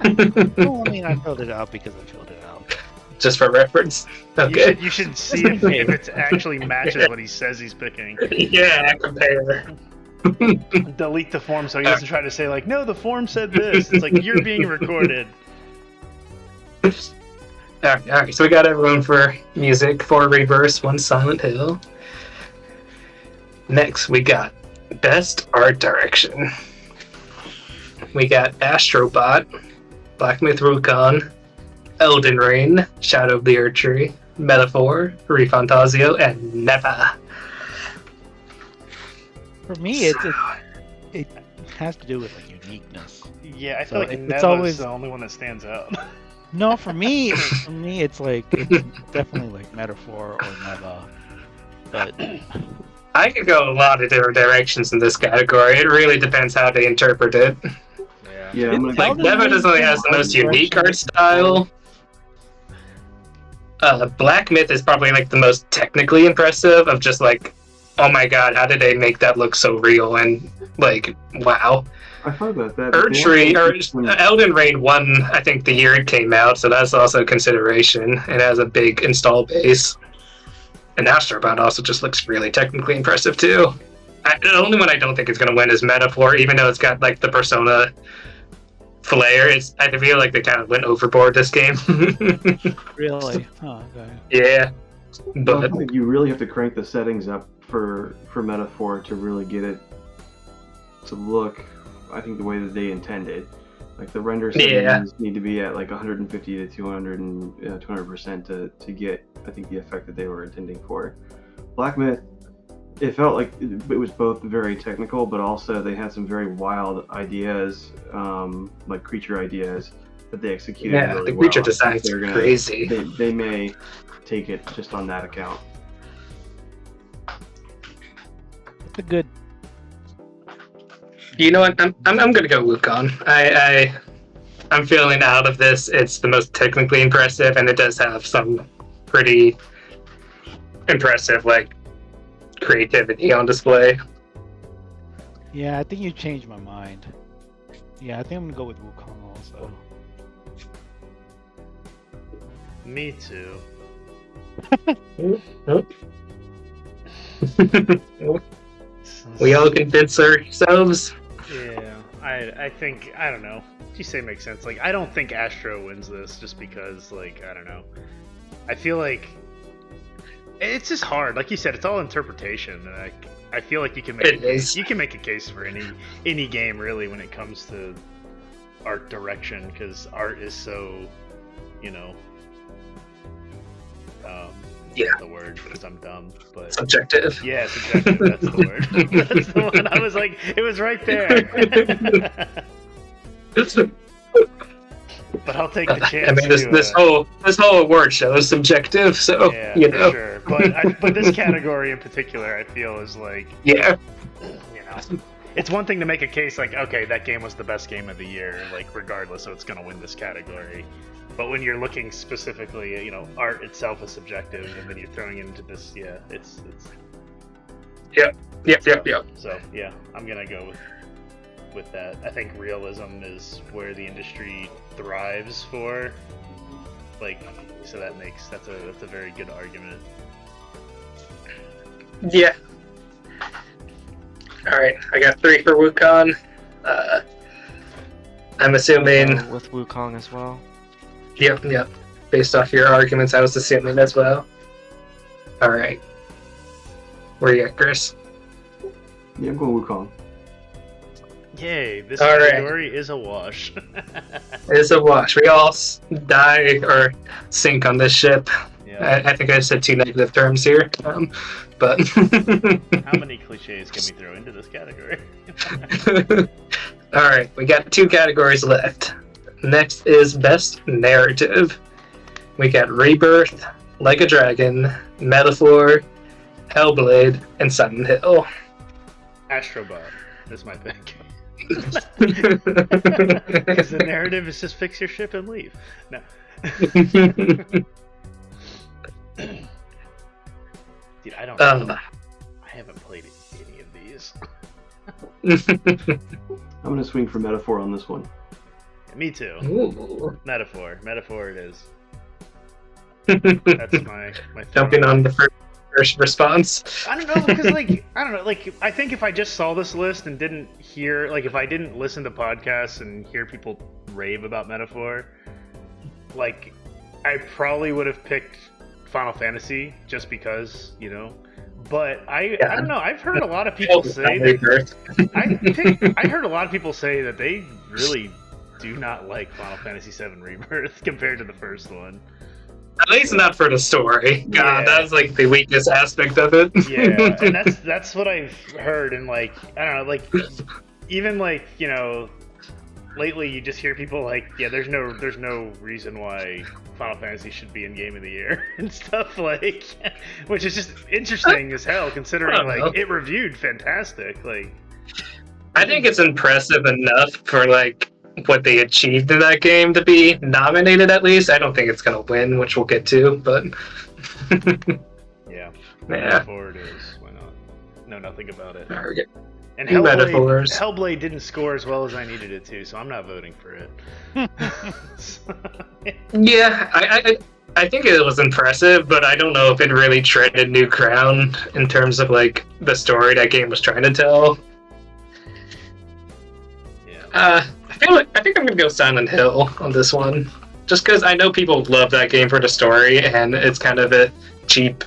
Well, I mean, I filled it out because I filled it out. Just for reference. Okay. You should see if it actually matches what he says he's picking. Yeah, compare. Delete the form so he doesn't try to say, like, no, the form said this. It's like, you're being recorded. Alright, so we got everyone for music, 4 Rebirth, 1 Silent Hill. Next, we got Best Art Direction. We got Astrobot, Black Myth Wukong, Elden Ring, Shadow of the Earth Tree, Metaphor, Refantasio, and Never. For me, it has to do with like uniqueness. Yeah, I feel So like it's Neva's always- the only one that stands out. No, for me, it's like definitely like Metaphor or Neva. But I could go a lot of different directions in this category. It really depends how they interpret it. Yeah, I'm gonna Like, Elden Neva Ring definitely has the most unique art style. Black Myth is probably like the most technically impressive of just like, oh my god, how did they make that look so real and like, wow. I thought about that. Earth Tree, or Elden Ring won, I think, the year it came out, so that's also a consideration. It has a big install base. And Astrobot also just looks really technically impressive too. The only one I don't think is going to win is Metaphor, even though it's got like the Persona flair. I feel like they kind of went overboard this game. really, oh, okay. Yeah, I but think you really have to crank the settings up for Metaphor to really get it to look, I think, the way that they intended. Like the render settings need to be at like 150 to 200% to get, I think, the effect that they were intending for. Black Myth, it felt like it was both very technical, but also they had some very wild ideas, like creature ideas that they executed really well. The creature design's They're crazy. They may take it just on that account. It's a good. You know what? I'm gonna go Wukong. I'm feeling out of this. It's the most technically impressive, and it does have some pretty impressive like creativity on display. Yeah, I think you changed my mind. Yeah, I think I'm gonna go with Wukong also. Me too. We all convince ourselves. Yeah, I think, I don't know. You say makes sense. Like, I don't think Astro wins this just because, like, I don't know. I feel like It's just hard. Like you said, it's all interpretation. And I feel like you can It is. make a case for any game really when it comes to art direction, because art is so, you know, Yeah. the word, because I'm dumb, but Subjective. yeah, subjective. That's the word. That's the one. I was like, it was right there. But I'll take the chance. I mean, this whole award show is subjective, so yeah, you for know. sure. But this category in particular, I feel is like, Yeah. you know, it's one thing to make a case like, okay, that game was the best game of the year, like regardless, so it's going to win this category. But when you're looking specifically, you know, art itself is subjective, and then you're throwing it into this, yeah, it's. Yep. So yeah, I'm gonna go with that. I think realism is where the industry thrives for. Like, so that's a very good argument. Yeah. All right, I got 3 for Wukong. I'm assuming. With Wukong as well. Yep. Based off your arguments, I was assuming as well. All right. Where you at, Chris? Yeah, I'm going Wukong. Yay! This All right. category is a wash. It's a wash. We all die or sink on this ship. Yeah. I think I said 2 negative terms here, but. How many cliches can we throw into this category? All right, we got 2 categories left. Next is Best Narrative. We got Rebirth, Like a Dragon, Metaphor, Hellblade, and Silent Hill. Astrobot is my pick. Because the narrative is just fix your ship and leave. No. Dude, I don't. I haven't played any of these. I'm gonna swing for Metaphor on this one. Me too. Ooh. Metaphor it is. That's my Jumping on the first response. I don't know, because I think if I just saw this list and didn't hear, like, if I didn't listen to podcasts and hear people rave about Metaphor, like, I probably would have picked Final Fantasy just because, you know. But I don't know. I've heard a lot of people say that I heard a lot of people say that they really do not like Final Fantasy VII Rebirth compared to the first one. At least not for the story. God, Yeah. that was like the weakest aspect of it. Yeah, and that's what I've heard, and like, I don't know, like, even like, you know, lately you just hear people like, yeah, there's no reason why Final Fantasy should be in Game of the Year and stuff, like, which is just interesting as hell, considering like it reviewed fantastic. Like, I think it's impressive enough for like what they achieved in that game to be nominated at least. I don't think it's gonna win, which we'll get to, but yeah, yeah. Forward is why not? Know nothing about it. There we go. And Metaphors. Hellblade didn't score as well as I needed it to, so I'm not voting for it. Yeah, I think it was impressive, but I don't know if it really treaded new ground in terms of like the story that game was trying to tell. Yeah. I think I'm gonna go Silent Hill on this one, just because I know people love that game for the story, and it's kind of a cheap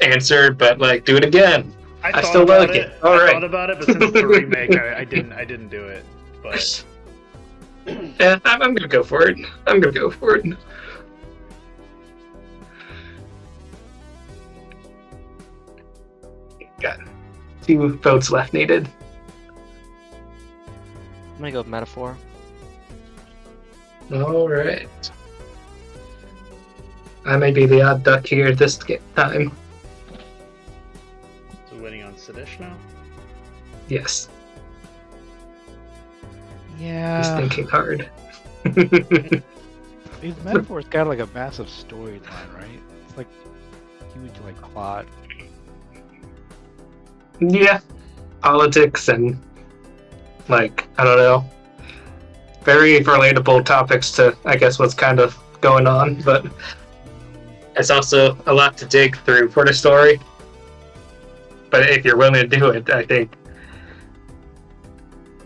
answer, but like, do it again. I still like it. All right. I thought about it, but since it's a remake, I didn't do it. But yeah, I'm gonna go for it. Got 2 votes left needed. I'm gonna go with Metaphor. All right. I may be the odd duck here this time. so winning on Sedish now. Yes, Yeah. he's thinking hard. These Metaphor's got like a massive storyline, right? It's like huge, like plot. Yeah, politics and like, I don't know, very relatable topics to, I guess, what's kind of going on, but it's also a lot to dig through for the story. But if you're willing to do it, I think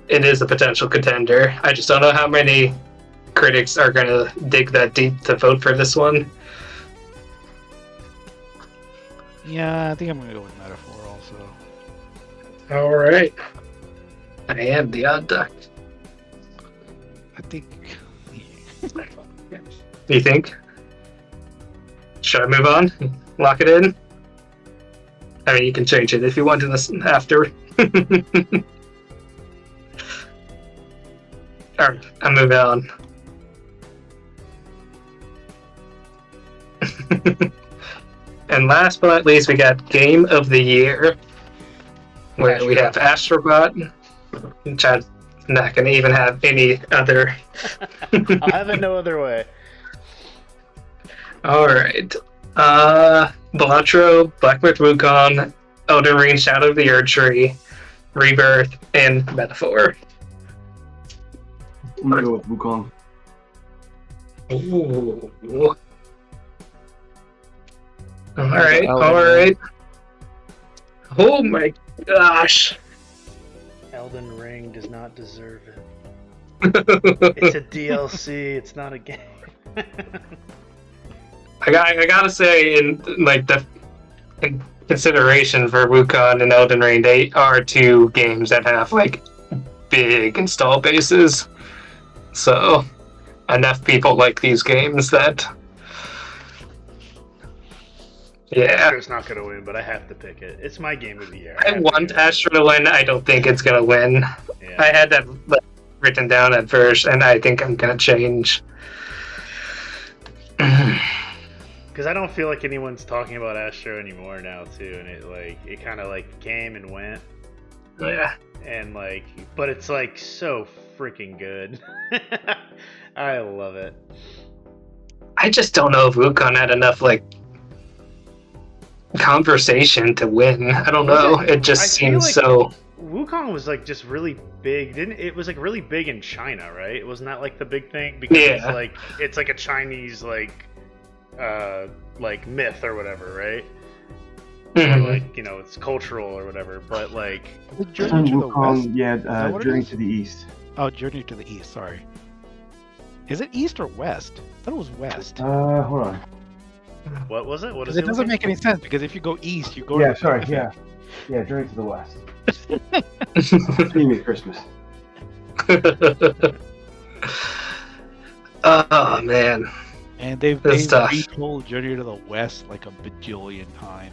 it is a potential contender. I just don't know how many critics are going to dig that deep to vote for this one. Yeah, I think I'm gonna go with Metaphor also. All right. I am the odd duck. I think. You think? Should I move on? Lock it in? I mean, you can change it if you want to this after. Alright, I'm moving on. And last but not least, we got Game of the Year, where we have Astrobot, which I'm not going to even have any other. I'll have it no other way. Alright. Balatro, Black Myth Wukong, Elden Ring, Shadow of the Erd Tree, Rebirth, and Metaphor. I'm gonna go with Wukong. Ooh. Alright. Oh my gosh. Elden Ring does not deserve it. It's a DLC, it's not a game. I gotta say, in consideration for Wukong and Elden Ring, they are two games that have big install bases. So enough people like these games that Astro's not gonna win, but I have to pick it. It's my game of the year. I want Astro to win. I don't think it's gonna win. Yeah. I had that written down at first, and I think I'm gonna change. Because I don't feel like anyone's talking about Astro anymore now too, and it kind of came and went, Yeah. and but it's so freaking good. I love it. I just don't know if Wukong had enough conversation to win. I don't know. It just seems so. Wukong was just really big, didn't it? Was really big in China, right? Wasn't that the big thing? Because it's a Chinese myth or whatever, right? Mm-hmm. Or, it's cultural or whatever. But Journey to the West. Yeah, Journey to the East. Oh, Journey to the East. Sorry. Is it East or West? I thought it was West. Hold on. What was it? What is it? It doesn't make any sense because if you go east, you go. Yeah, sorry. Yeah, Journey to the West. Dreamy Christmas. Oh man. And they've retold Journey to the West a bajillion times.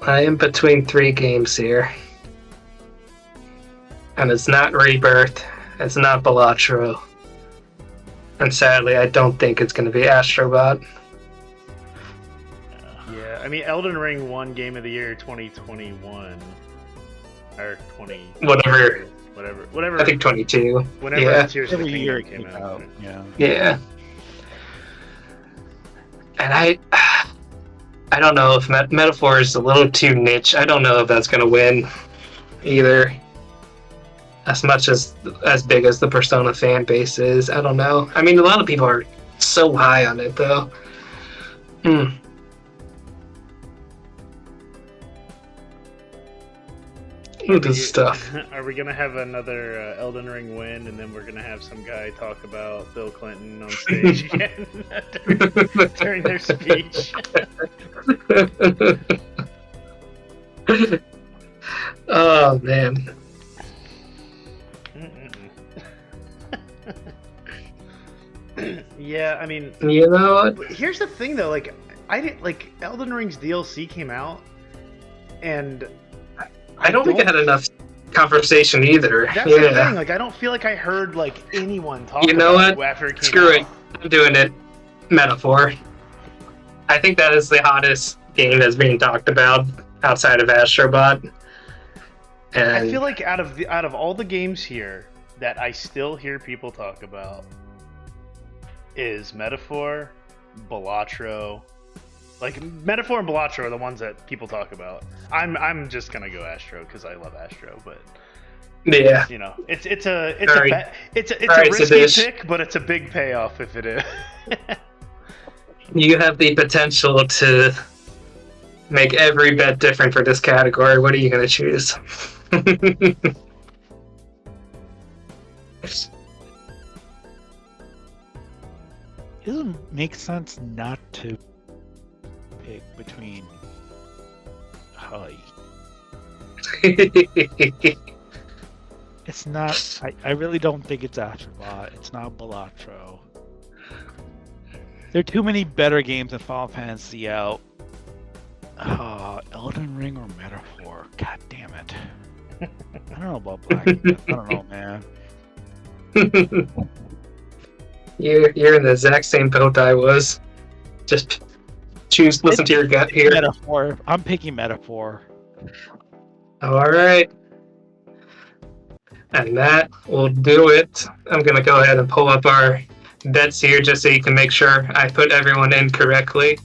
I am between three games here. And it's not Rebirth, it's not Balatro. And sadly, I don't think it's going to be Astrobot. Yeah, I mean, Elden Ring won Game of the Year 2021. Or 20... Whatever. I think 22. Whenever Tears of the Every year Kingdom it came out. Yeah. And I don't know if Metaphor is a little too niche. I don't know if that's going to win either. As much as big as the Persona fan base is, I don't know. I mean, a lot of people are so high on it, though. This stuff. Are we gonna have another Elden Ring win, and then we're gonna have some guy talk about Bill Clinton on stage again during their speech? Oh man. Yeah, I mean, you know what? Here's the thing, though. I didn't Elden Ring's DLC came out, and I don't think it had enough conversation either. That's the thing. I don't feel like I heard anyone talk. You know what? After it came Screw out. it. I'm doing it. Metaphor. I think that is the hottest game that's being talked about outside of Astrobot. And I feel like out of all the games here that I still hear people talk about is Metaphor, Balatro. Metaphor and Balatro are the ones that people talk about. I'm just gonna go Astro because I love Astro, but yeah, it's a risky pick, but it's a big payoff if it is. You have the potential to make every bet different for this category. What are you gonna choose? doesn't make sense not to pick between. It's not. I really don't think it's Astrobot. It's not Balatro. There are too many better games than Final Fantasy out. Elden Ring or Metaphor? God damn it. I don't know about Black Myth. I don't know, man. You're in the exact same boat I was. Just listen to your gut here. Metaphor. I'm picking Metaphor. Alright. And that will do it. I'm going to go ahead and pull up our bets here just so you can make sure I put everyone in correctly.